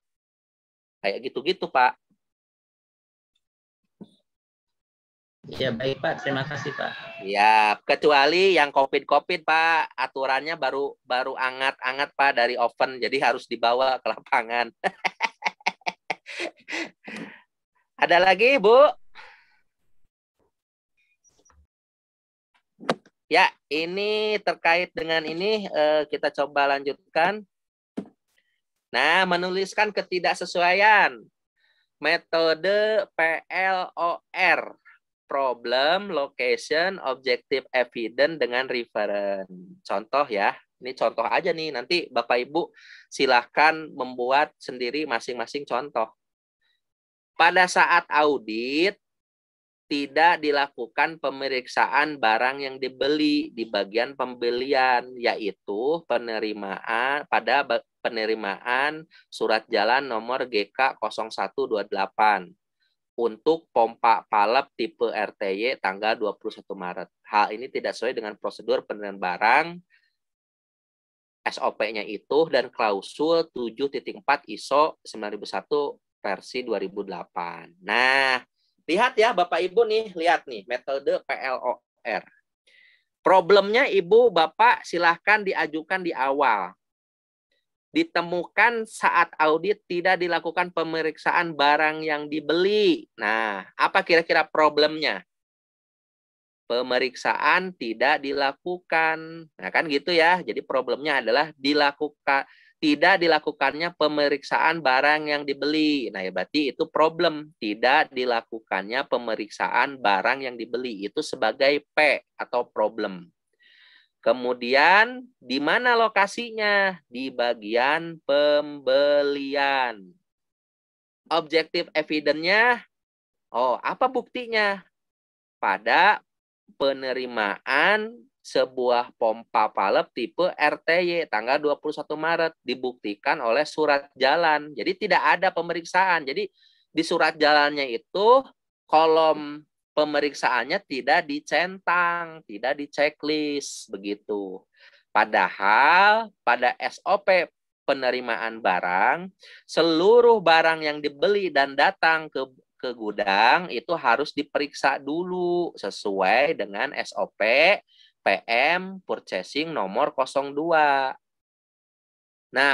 Kayak gitu-gitu, Pak. Ya, baik, Pak. Terima kasih, Pak. Ya, kecuali yang COVID, Pak. Aturannya baru anget-anget, Pak, dari oven. Jadi harus dibawa ke lapangan. Ada lagi, Bu? Ya, ini terkait dengan ini kita coba lanjutkan. Nah, menuliskan ketidaksesuaian. Metode PLOR. Problem, location, objective evidence dengan reference. Contoh ya. Ini contoh aja nih. Nanti Bapak Ibu silahkan membuat sendiri masing-masing contoh. Pada saat audit, tidak dilakukan pemeriksaan barang yang dibeli di bagian pembelian, yaitu penerimaan surat jalan nomor GK 0128 untuk pompa palep tipe RTY tanggal 21 Maret. Hal ini tidak sesuai dengan prosedur penerimaan barang, SOP-nya itu, dan klausul 7.4 ISO 9001 versi 2008. Nah, lihat ya Bapak Ibu nih, lihat nih metode PLOR. Problemnya Ibu Bapak silahkan diajukan di awal. ditemukan saat audit tidak dilakukan pemeriksaan barang yang dibeli. Nah, apa kira-kira problemnya? Pemeriksaan tidak dilakukan. Nah, kan gitu ya. Jadi problemnya adalah tidak dilakukannya pemeriksaan barang yang dibeli. Nah, ya berarti itu problem. Tidak dilakukannya pemeriksaan barang yang dibeli. Itu sebagai P atau problem. Kemudian, di mana lokasinya? Di bagian pembelian. Objektif evidence-nya, apa buktinya? Pada penerimaan sebuah pompa palep tipe RTY tanggal 21 Maret dibuktikan oleh surat jalan. Jadi tidak ada pemeriksaan. Jadi di surat jalannya itu kolom pemeriksaannya tidak dicentang, tidak di-checklist begitu. Padahal pada SOP penerimaan barang, seluruh barang yang dibeli dan datang ke gudang itu harus diperiksa dulu sesuai dengan SOP PM Purchasing nomor 02. Nah,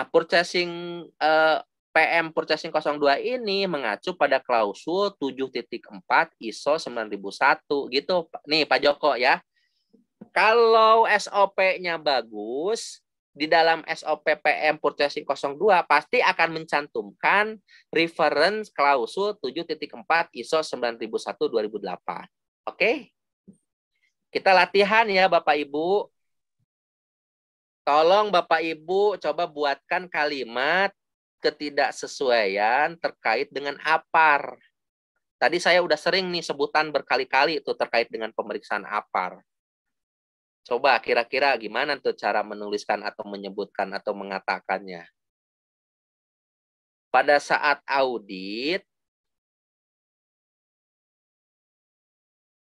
PM Purchasing 02 ini mengacu pada klausul 7.4 ISO 9001 gitu. Nih Pak Joko ya. Kalau SOP-nya bagus, di dalam SOP PM Purchasing 02 pasti akan mencantumkan reference klausul 7.4 ISO 9001 2008. Oke? Kita latihan ya Bapak Ibu. Tolong Bapak Ibu coba buatkan kalimat ketidaksesuaian terkait dengan APAR. Tadi saya udah sering nih sebutan berkali-kali itu terkait dengan pemeriksaan APAR. Coba kira-kira gimana tuh cara menuliskan atau menyebutkan atau mengatakannya. Pada saat audit,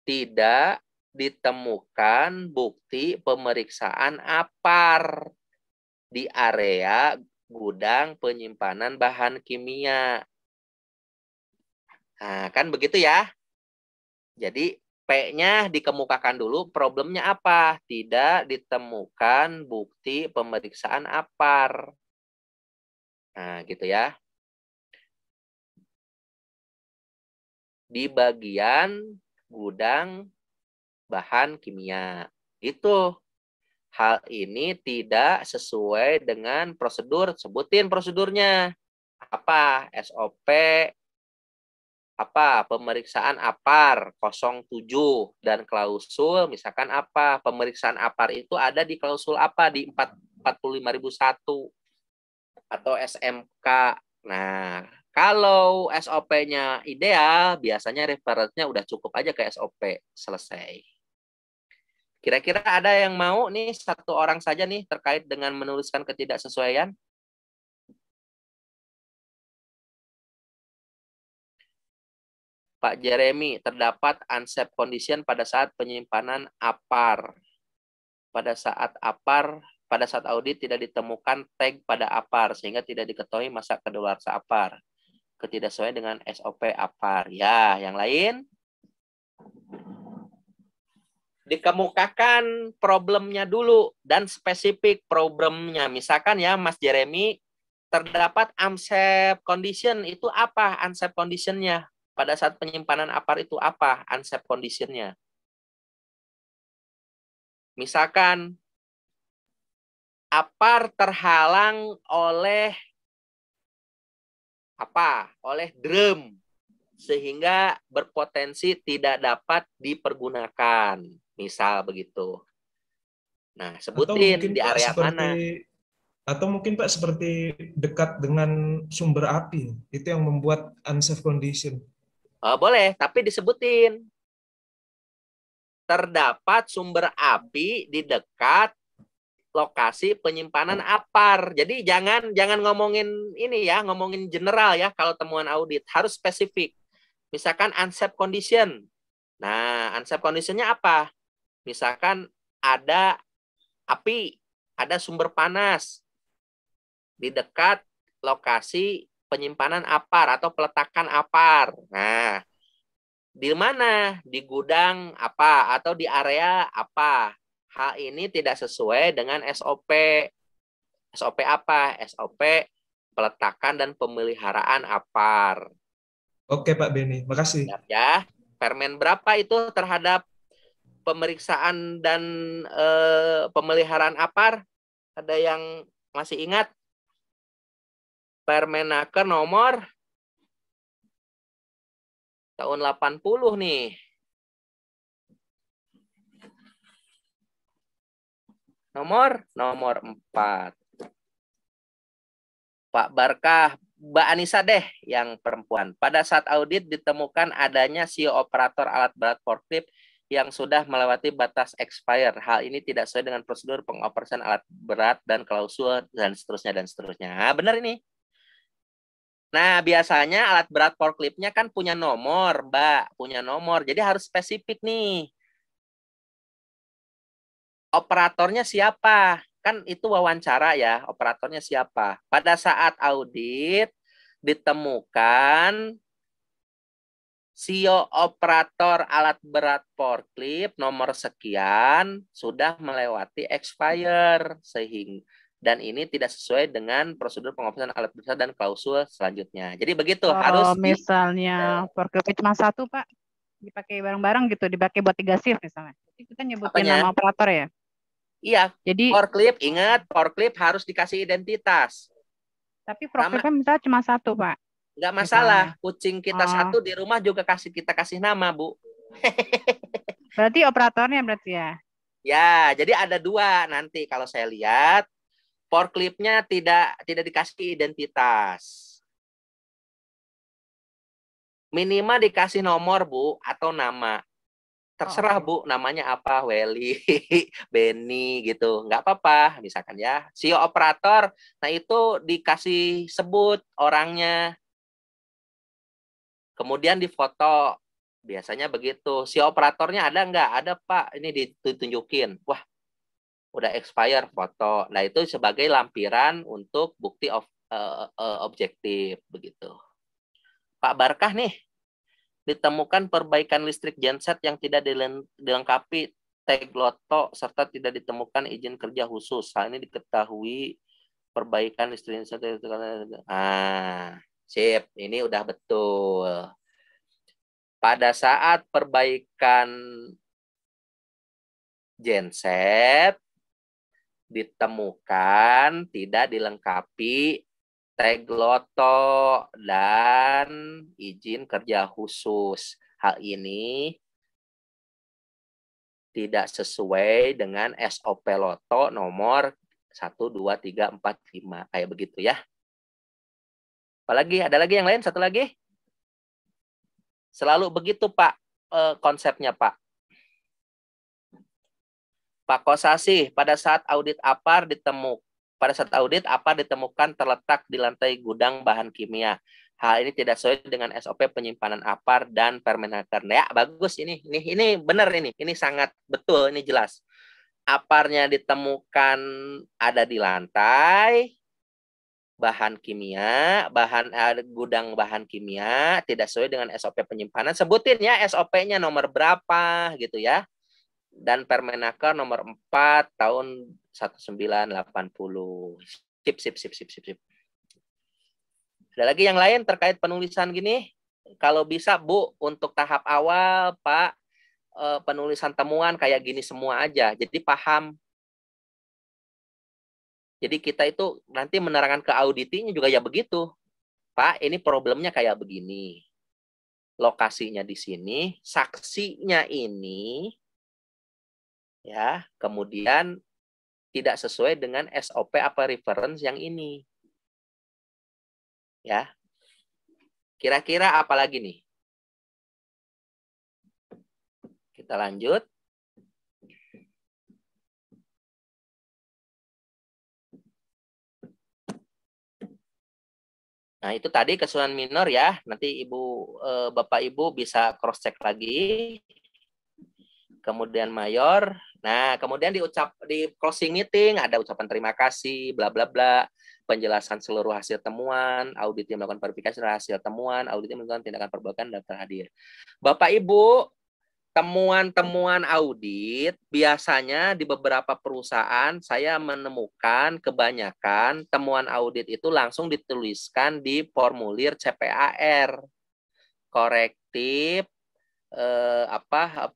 tidak ditemukan bukti pemeriksaan APAR di area gudang penyimpanan bahan kimia. Nah, kan begitu ya. Jadi, P-nya dikemukakan dulu, problemnya apa? Tidak ditemukan bukti pemeriksaan APAR. Nah, gitu ya. Di bagian gudang bahan kimia. Itu. Hal ini tidak sesuai dengan prosedur. Sebutin prosedurnya. Apa? SOP pemeriksaan APAR 07 dan klausul misalkan apa? Pemeriksaan APAR itu ada di klausul apa? Di 45001 atau SMK. Nah, kalau SOP-nya ideal, biasanya referensinya udah cukup aja ke SOP. Selesai. Kira-kira ada yang mau nih satu orang saja nih terkait dengan menuliskan ketidaksesuaian? Pak Jeremy, terdapat unsafe condition pada saat penyimpanan APAR. Pada saat audit tidak ditemukan tag pada APAR sehingga tidak diketahui masa kedaluarsa APAR. Ketidaksesuaian dengan SOP APAR. Ya, yang lain? Dikemukakan problemnya dulu dan spesifik problemnya. Misalkan ya Mas Jeremy, terdapat unsafe condition, itu apa unsafe conditionnya? Pada saat penyimpanan APAR itu apa unsafe conditionnya? Misalkan APAR terhalang oleh oleh drum sehingga berpotensi tidak dapat dipergunakan. Misal begitu. Nah, sebutin di area mana. Atau mungkin Pak seperti dekat dengan sumber api. Itu yang membuat unsafe condition. Boleh, tapi disebutin. Terdapat sumber api di dekat lokasi penyimpanan APAR. Jadi jangan ngomongin ini ya, ngomongin general ya kalau temuan audit. Harus spesifik. Misalkan unsafe condition. Nah, unsafe condition-nya apa? Misalkan ada api, ada sumber panas di dekat lokasi penyimpanan APAR atau peletakan APAR. Nah, di mana? Di gudang apa atau di area apa? Hal ini tidak sesuai dengan SOP. SOP apa? SOP peletakan dan pemeliharaan APAR. Oke Pak Beni, makasih. Siap ya. Permen berapa itu terhadap pemeriksaan dan pemeliharaan APAR? Ada yang masih ingat? Permenaker nomor tahun 80 nih. Nomor 4. Pak Barkah, Mbak Anissa deh yang perempuan. Pada saat audit ditemukan adanya CEO operator alat berat forklift yang sudah melewati batas expire. Hal ini tidak sesuai dengan prosedur pengoperasian alat berat dan klausul dan seterusnya dan seterusnya. Nah, benar ini. Nah, biasanya alat berat forkliftnya kan punya nomor, Mbak. Punya nomor. Jadi harus spesifik nih. Operatornya siapa? Kan itu wawancara ya, operatornya siapa. Pada saat audit ditemukan CEO operator alat berat forklift nomor sekian sudah melewati expire sehingga dan ini tidak sesuai dengan prosedur pengoperasian alat berat dan klausul selanjutnya. Jadi begitu harus misalnya forklift cuma satu Pak, dipakai bareng-bareng gitu, dipakai buat 3 shift misalnya. Jadi kita nyebutin nama operator ya. Iya, jadi forklift, ingat forklift harus dikasih identitas. Tapi forkliftnya misalnya cuma satu, Pak. Enggak masalah, kucing kita satu di rumah juga kita kasih nama, Bu. Berarti operatornya berarti ya? Ya, jadi ada 2 nanti kalau saya lihat forkliftnya tidak dikasih identitas. Minimal dikasih nomor, Bu, atau nama. Terserah Bu, namanya apa, Welly, Benny gitu, nggak apa-apa, misalkan ya. CEO operator, nah itu dikasih sebut orangnya, kemudian difoto, biasanya begitu. CEO operatornya ada nggak? Ada Pak, ini ditunjukin, wah udah expire foto. Nah itu sebagai lampiran untuk bukti objektif begitu. Pak Barkah nih. Ditemukan perbaikan listrik genset yang tidak dilengkapi tag loto serta tidak ditemukan izin kerja khusus. Hal ini diketahui perbaikan listrik genset. Sip, ini udah betul. Pada saat perbaikan genset ditemukan tidak dilengkapi tag loto dan izin kerja khusus. Hal ini tidak sesuai dengan SOP loto nomor 1, 2, 3, 4, 5. Kayak begitu ya. Apalagi? Ada lagi yang lain? Satu lagi? Selalu begitu Pak konsepnya Pak. Pak Kosasi, pada saat audit APAR ditemukan terletak di lantai gudang bahan kimia. Hal ini tidak sesuai dengan SOP penyimpanan APAR dan Permenaker. Ya, bagus ini benar ini sangat betul, ini jelas. APAR-nya ditemukan ada di lantai bahan kimia, gudang bahan kimia tidak sesuai dengan SOP penyimpanan. Sebutin ya SOP-nya nomor berapa gitu ya. Dan Permenaker nomor 4 tahun 1980. Sip. Ada lagi yang lain terkait penulisan gini? Kalau bisa Bu, untuk tahap awal Pak, penulisan temuan kayak gini semua aja. Jadi paham. Jadi kita itu nanti menerangkan ke auditinya juga ya begitu. Pak, ini problemnya kayak begini. Lokasinya di sini, saksinya ini, ya, kemudian tidak sesuai dengan SOP apa reference yang ini. Ya. Kira-kira apa lagi nih? Kita lanjut. Nah, itu tadi keseluruhan minor ya. Nanti Bapak Ibu bisa cross check lagi. Kemudian mayor. Nah, kemudian di closing meeting ada ucapan terima kasih, bla bla bla, penjelasan seluruh hasil temuan, audit yang melakukan verifikasi hasil temuan, audit yang melakukan tindakan perbaikan dan terhadir. Bapak Ibu, temuan-temuan audit biasanya di beberapa perusahaan saya menemukan kebanyakan temuan audit itu langsung dituliskan di formulir CPAR, korektif,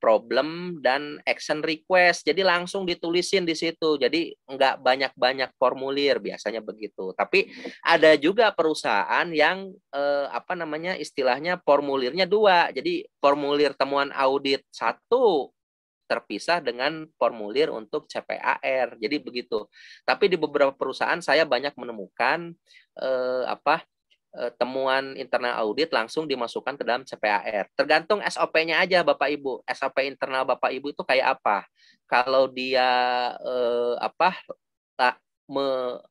problem dan action request. Jadi langsung ditulisin di situ. Jadi nggak banyak-banyak formulir, biasanya begitu. Tapi ada juga perusahaan yang istilahnya formulirnya 2. Jadi formulir temuan audit 1 terpisah dengan formulir untuk CPAR. Jadi begitu. Tapi di beberapa perusahaan saya banyak menemukan temuan internal audit langsung dimasukkan ke dalam CPAR. Tergantung SOP-nya aja Bapak Ibu. SOP internal Bapak Ibu itu kayak apa? Kalau dia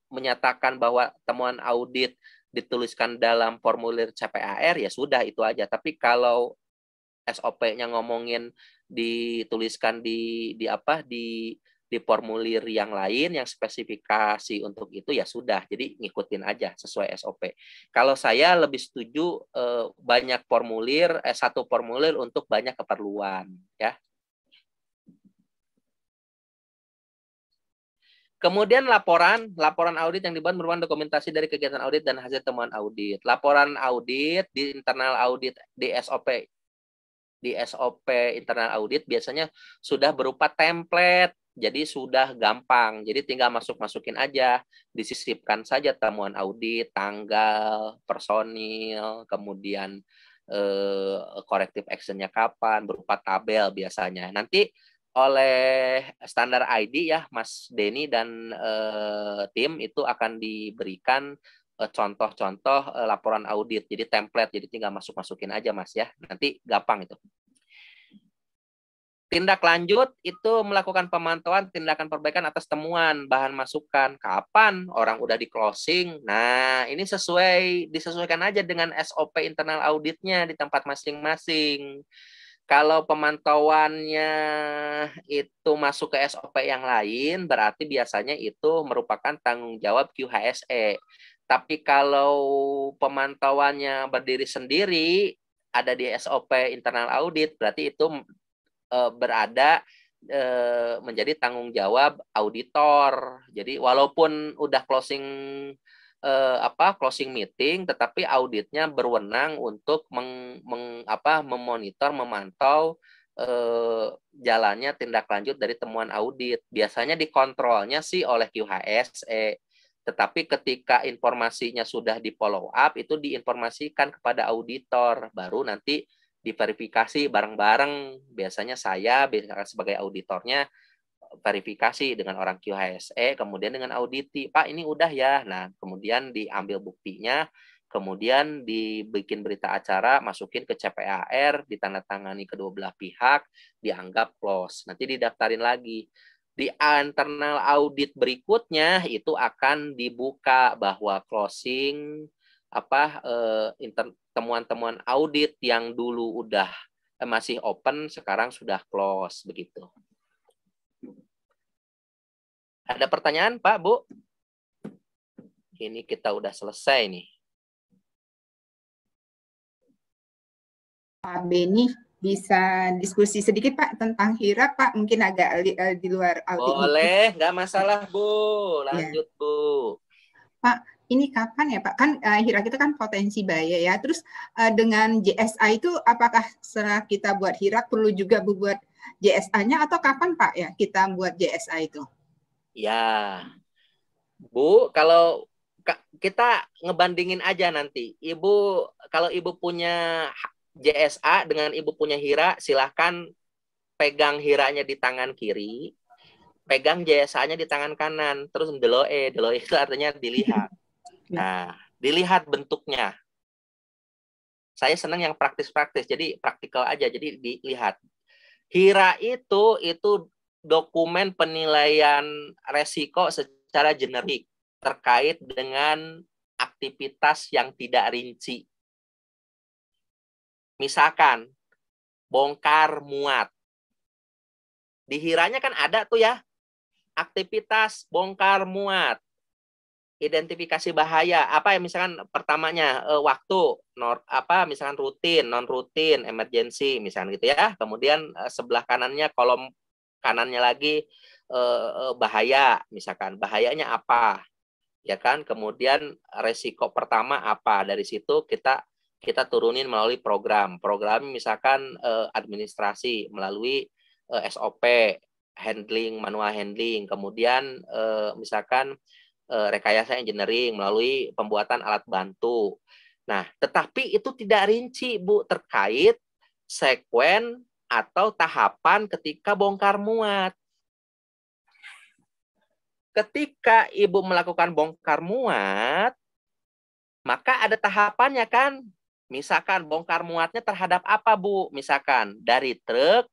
menyatakan bahwa temuan audit dituliskan dalam formulir CPAR, ya sudah itu aja. Tapi kalau SOP-nya ngomongin dituliskan di formulir yang lain yang spesifikasi untuk itu, ya sudah, jadi ngikutin aja sesuai SOP. Kalau saya lebih setuju banyak formulir, satu formulir untuk banyak keperluan, ya. Kemudian laporan audit yang dibuat merupakan dokumentasi dari kegiatan audit dan hasil temuan audit. Laporan audit di internal audit di SOP internal audit biasanya sudah berupa template. Jadi sudah gampang. Jadi tinggal masukin aja, disisipkan saja temuan audit, tanggal, personil, kemudian corrective action-nya kapan, berupa tabel biasanya. Nanti oleh standar ID ya, Mas Denny dan tim itu akan diberikan contoh-contoh laporan audit. Jadi template, jadi tinggal masukin aja Mas ya. Nanti gampang itu. Tindak lanjut itu melakukan pemantauan tindakan perbaikan atas temuan bahan masukan. Kapan orang udah di closing? Nah, ini disesuaikan aja dengan SOP internal auditnya di tempat masing-masing. Kalau pemantauannya itu masuk ke SOP yang lain, berarti biasanya itu merupakan tanggung jawab QHSE. Tapi kalau pemantauannya berdiri sendiri, ada di SOP internal audit, berarti itu berada menjadi tanggung jawab auditor. Jadi walaupun udah closing meeting, tetapi auditnya berwenang untuk memonitor, memantau jalannya tindak lanjut dari temuan audit. Biasanya dikontrolnya sih oleh QHSE, tetapi ketika informasinya sudah di follow up, itu diinformasikan kepada auditor, baru nanti diverifikasi bareng-bareng. Biasanya saya sebagai auditornya verifikasi dengan orang QHSE, kemudian dengan auditi, Pak ini udah ya. Nah, kemudian diambil buktinya, kemudian dibikin berita acara, masukin ke CPAR, ditandatangani kedua belah pihak, dianggap close. Nanti didaftarin lagi. Di internal audit berikutnya itu akan dibuka bahwa closing temuan-temuan audit yang dulu udah masih open sekarang sudah close begitu. Ada pertanyaan Pak, Bu? Ini kita udah selesai nih. Pak Beni bisa diskusi sedikit Pak tentang HIRA Pak, mungkin agak di luar audit. Boleh, nggak masalah Bu, lanjut ya. Bu. Pak, ini kapan ya Pak? Kan HIRA kita kan potensi bahaya ya. Terus dengan JSA itu apakah setelah kita buat HIRA perlu juga buat JSA-nya atau kapan Pak ya kita buat JSA itu? Ya, Bu, kalau kita ngebandingin aja nanti. Ibu, kalau Ibu punya JSA dengan Ibu punya HIRA, silahkan pegang HIRA-nya di tangan kiri, pegang JSA-nya di tangan kanan, terus deloe itu artinya dilihat. Nah, dilihat bentuknya. Saya senang yang praktis-praktis, jadi praktikal aja, jadi dilihat. HIRA itu dokumen penilaian resiko secara generik terkait dengan aktivitas yang tidak rinci. Misalkan, bongkar muat. Di HIRA-nya kan ada tuh ya, aktivitas bongkar muat. identifikasi bahaya apa ya, misalkan pertamanya waktu misalkan rutin, non rutin, emergency misalkan gitu ya. Kemudian sebelah kanannya, kolom kanannya lagi bahaya, misalkan bahayanya apa ya kan. Kemudian resiko pertama apa, dari situ kita turunin melalui program misalkan administrasi melalui SOP, manual handling. Kemudian misalkan rekayasa engineering melalui pembuatan alat bantu. Nah, tetapi itu tidak rinci, Bu, terkait sekuen atau tahapan ketika bongkar muat. Ketika Ibu melakukan bongkar muat, maka ada tahapannya kan. Misalkan bongkar muatnya terhadap apa, Bu? Misalkan dari truk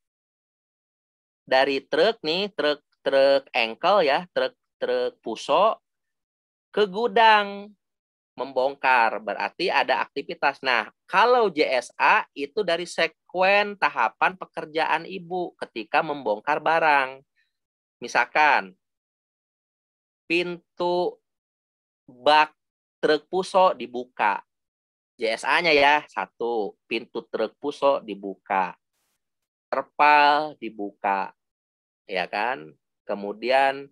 nih, truk engkel ya, truk puso ke gudang membongkar, berarti ada aktivitas. Nah, kalau JSA itu dari sekuen tahapan pekerjaan Ibu ketika membongkar barang. Misalkan pintu bak truk puso dibuka. JSA-nya ya, 1, pintu truk puso dibuka. Terpal dibuka. Ya kan? Kemudian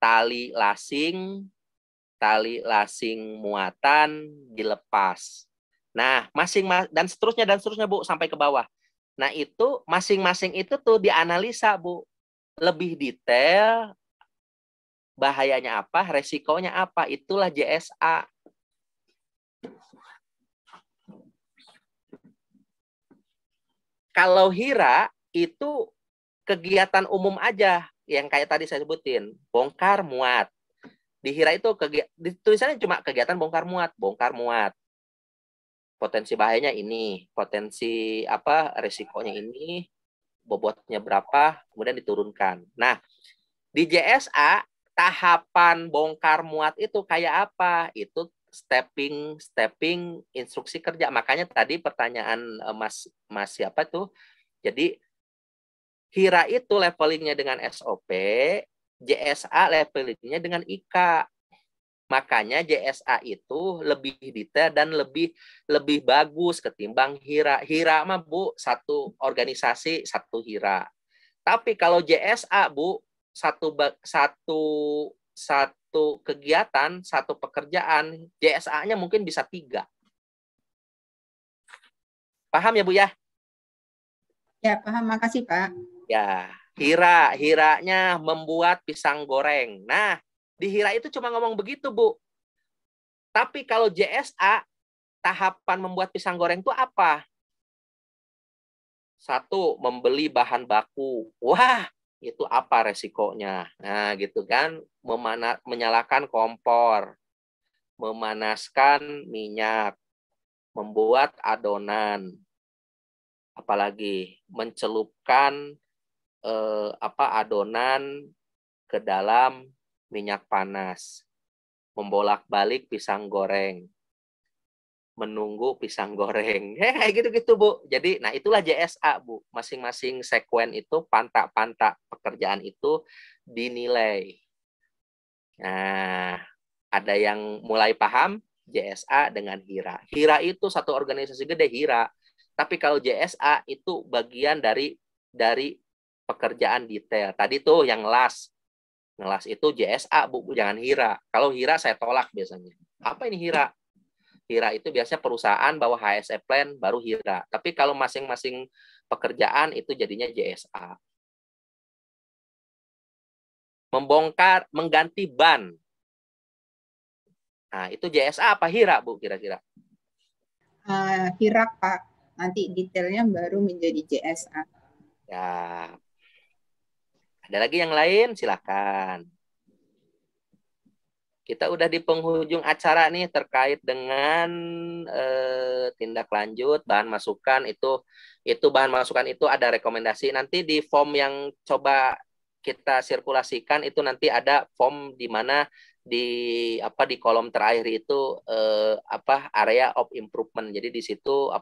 tali lasing muatan dilepas. Nah, dan seterusnya Bu, sampai ke bawah. Nah, itu masing-masing itu tuh dianalisa, Bu. Lebih detail, bahayanya apa, resikonya apa, itulah JSA. Kalau HIRA itu kegiatan umum aja, yang kayak tadi saya sebutin, bongkar muat. Di HIRA itu tulisannya cuma kegiatan bongkar muat. Potensi bahayanya ini, potensi resikonya ini, bobotnya berapa, kemudian diturunkan. Nah, di JSA tahapan bongkar muat itu kayak apa? Itu stepping instruksi kerja. Makanya tadi pertanyaan Mas siapa tuh? Jadi HIRA itu levelingnya dengan SOP, JSA levelingnya dengan IK. Makanya JSA itu lebih detail dan lebih bagus ketimbang HIRA. HIRA mah, Bu, satu organisasi, satu HIRA. Tapi kalau JSA, Bu, satu kegiatan, satu pekerjaan, JSA-nya mungkin bisa 3. Paham ya, Bu ya? Ya, paham. Makasih, Pak. Ya, HIRA-nya membuat pisang goreng. Nah, di HIRA itu cuma ngomong begitu, Bu. Tapi kalau JSA, tahapan membuat pisang goreng itu apa? 1, membeli bahan baku. Wah, itu apa resikonya? Nah, gitu kan. Menyalakan kompor, memanaskan minyak, membuat adonan, apalagi mencelupkan adonan ke dalam minyak panas, membolak-balik pisang goreng, menunggu pisang goreng. Kayak gitu-gitu, Bu. Jadi, nah itulah JSA, Bu. Masing-masing sekuen itu, pantak-pantak pekerjaan itu dinilai. Nah, ada yang mulai paham JSA dengan HIRA. HIRA itu satu organisasi gede, HIRA. Tapi kalau JSA itu bagian dari pekerjaan detail. Tadi tuh yang ngelas itu JSA, Bu, jangan HIRA. Kalau HIRA saya tolak biasanya. Apa ini HIRA? HIRA itu biasanya perusahaan bawa HSE plan baru HIRA. Tapi kalau masing-masing pekerjaan itu jadinya JSA. Membongkar, mengganti ban. Nah, itu JSA apa HIRA, Bu, kira-kira? HIRA, Pak. Nanti detailnya baru menjadi JSA. Ya. Ada lagi yang lain? Silakan. Kita udah di penghujung acara nih terkait dengan tindak lanjut bahan masukan itu bahan masukan itu ada rekomendasi. Nanti di form yang coba kita sirkulasikan itu nanti ada form di mana di kolom terakhir itu area of improvement. Jadi di situ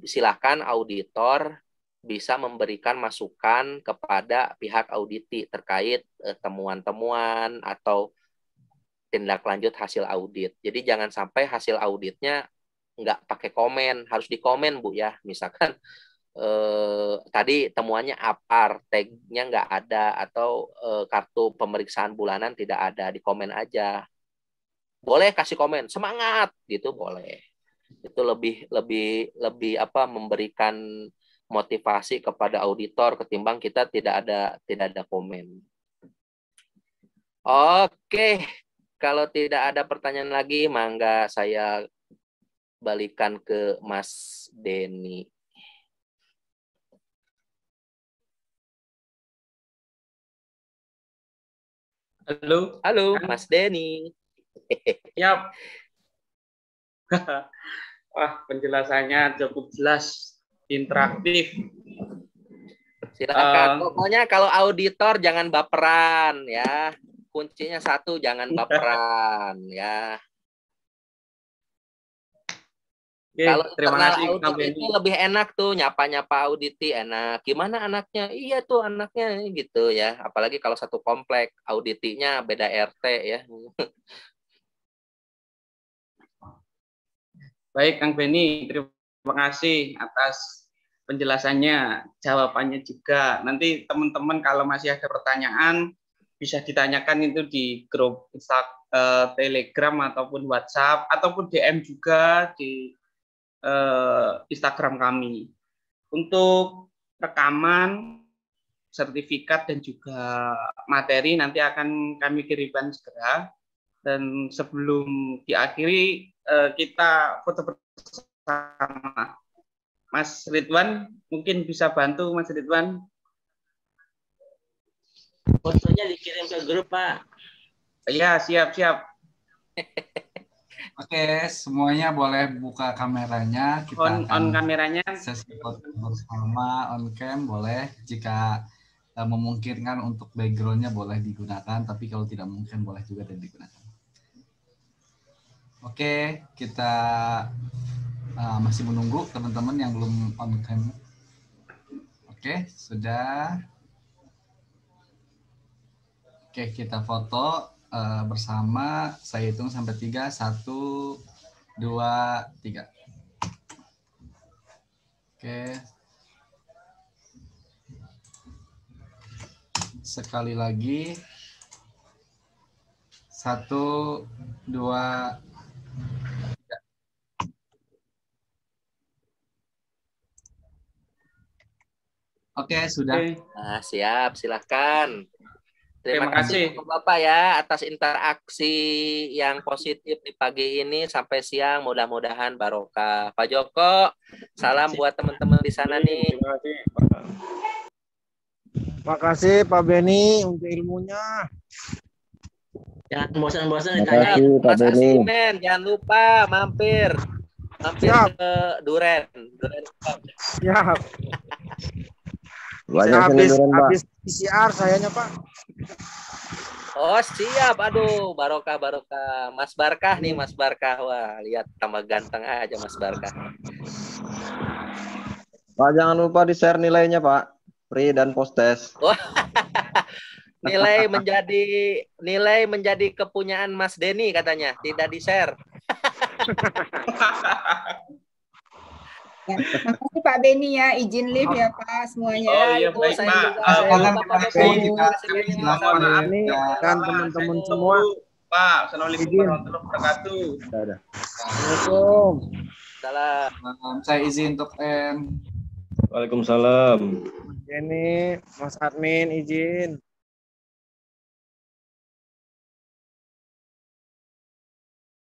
silakan auditor bisa memberikan masukan kepada pihak auditi terkait temuan-temuan atau tindak lanjut hasil audit. Jadi jangan sampai hasil auditnya nggak pakai komen, harus dikomen Bu ya. Misalkan tadi temuannya APAR, tagnya nggak ada, atau kartu pemeriksaan bulanan tidak ada, di komen aja. Boleh kasih komen, semangat gitu boleh. Itu lebih apa, memberikan motivasi kepada auditor ketimbang kita tidak ada komen. Oke, kalau tidak ada pertanyaan lagi, mangga saya balikan ke Mas Denny. Halo, Mas Denny. Yap. Wah, penjelasannya cukup jelas, interaktif. Silakan. Pokoknya kalau auditor jangan baperan ya. Kuncinya satu, jangan baperan ya. Oke, kalau terima kasih audit itu lebih enak tuh, nyapa-nyapa auditi enak. Gimana anaknya? Iya tuh anaknya gitu ya. Apalagi kalau satu komplek, auditinya beda RT ya. Baik, Kang Benny, terima kasih atas penjelasannya, jawabannya juga. Nanti teman-teman kalau masih ada pertanyaan, bisa ditanyakan itu di grup Telegram ataupun WhatsApp, ataupun DM juga di Instagram kami. Untuk rekaman, sertifikat, dan juga materi nanti akan kami kirimkan segera. Dan sebelum diakhiri, kita foto bersama. Mas Ridwan, mungkin bisa bantu Mas Ridwan? Fotonya dikirim ke grup, Pak. Iya, siap-siap. Oke, semuanya boleh buka kameranya. Kita on kameranya. Sesi foto bersama, on cam boleh. Jika memungkinkan untuk backgroundnya boleh digunakan, tapi kalau tidak mungkin boleh juga tidak digunakan. Oke, kita masih menunggu teman-teman yang belum on cam. Oke, sudah. Oke, kita foto bersama. Saya hitung sampai 3. 1, 2, 3. Oke. Sekali lagi. 1, 2, 3. Oke, sudah. Nah, siap, silahkan. Terima kasih Bapak ya atas interaksi yang positif di pagi ini sampai siang, mudah-mudahan barokah. Pak Joko, salam buat teman-teman di sana nih. Terima kasih Pak Benny untuk ilmunya. Jangan bosan-bosan ditanya. Mas Asimen, jangan lupa mampir ke Duren. Siap. Banyak habis PCR sayanya Pak. Oh siap, aduh barokah. Mas Barkah nih, Mas Barkah. Wah, lihat tambah ganteng aja Mas Barkah. Pak, jangan lupa di-share nilainya Pak, pre dan post test. Nilai menjadi kepunyaan Mas Denny katanya, tidak di-share. Ya, makasih Pak Benny ya, izin live ya Pak semuanya. Oh iya, baik Pak. Dan teman-teman semua. Pak, Assalamualaikum warahmatullahi wabarakatuh. Assalamualaikum. Salam. Saya izin untuk Waalaikumsalam. Ini Mas Admin izin.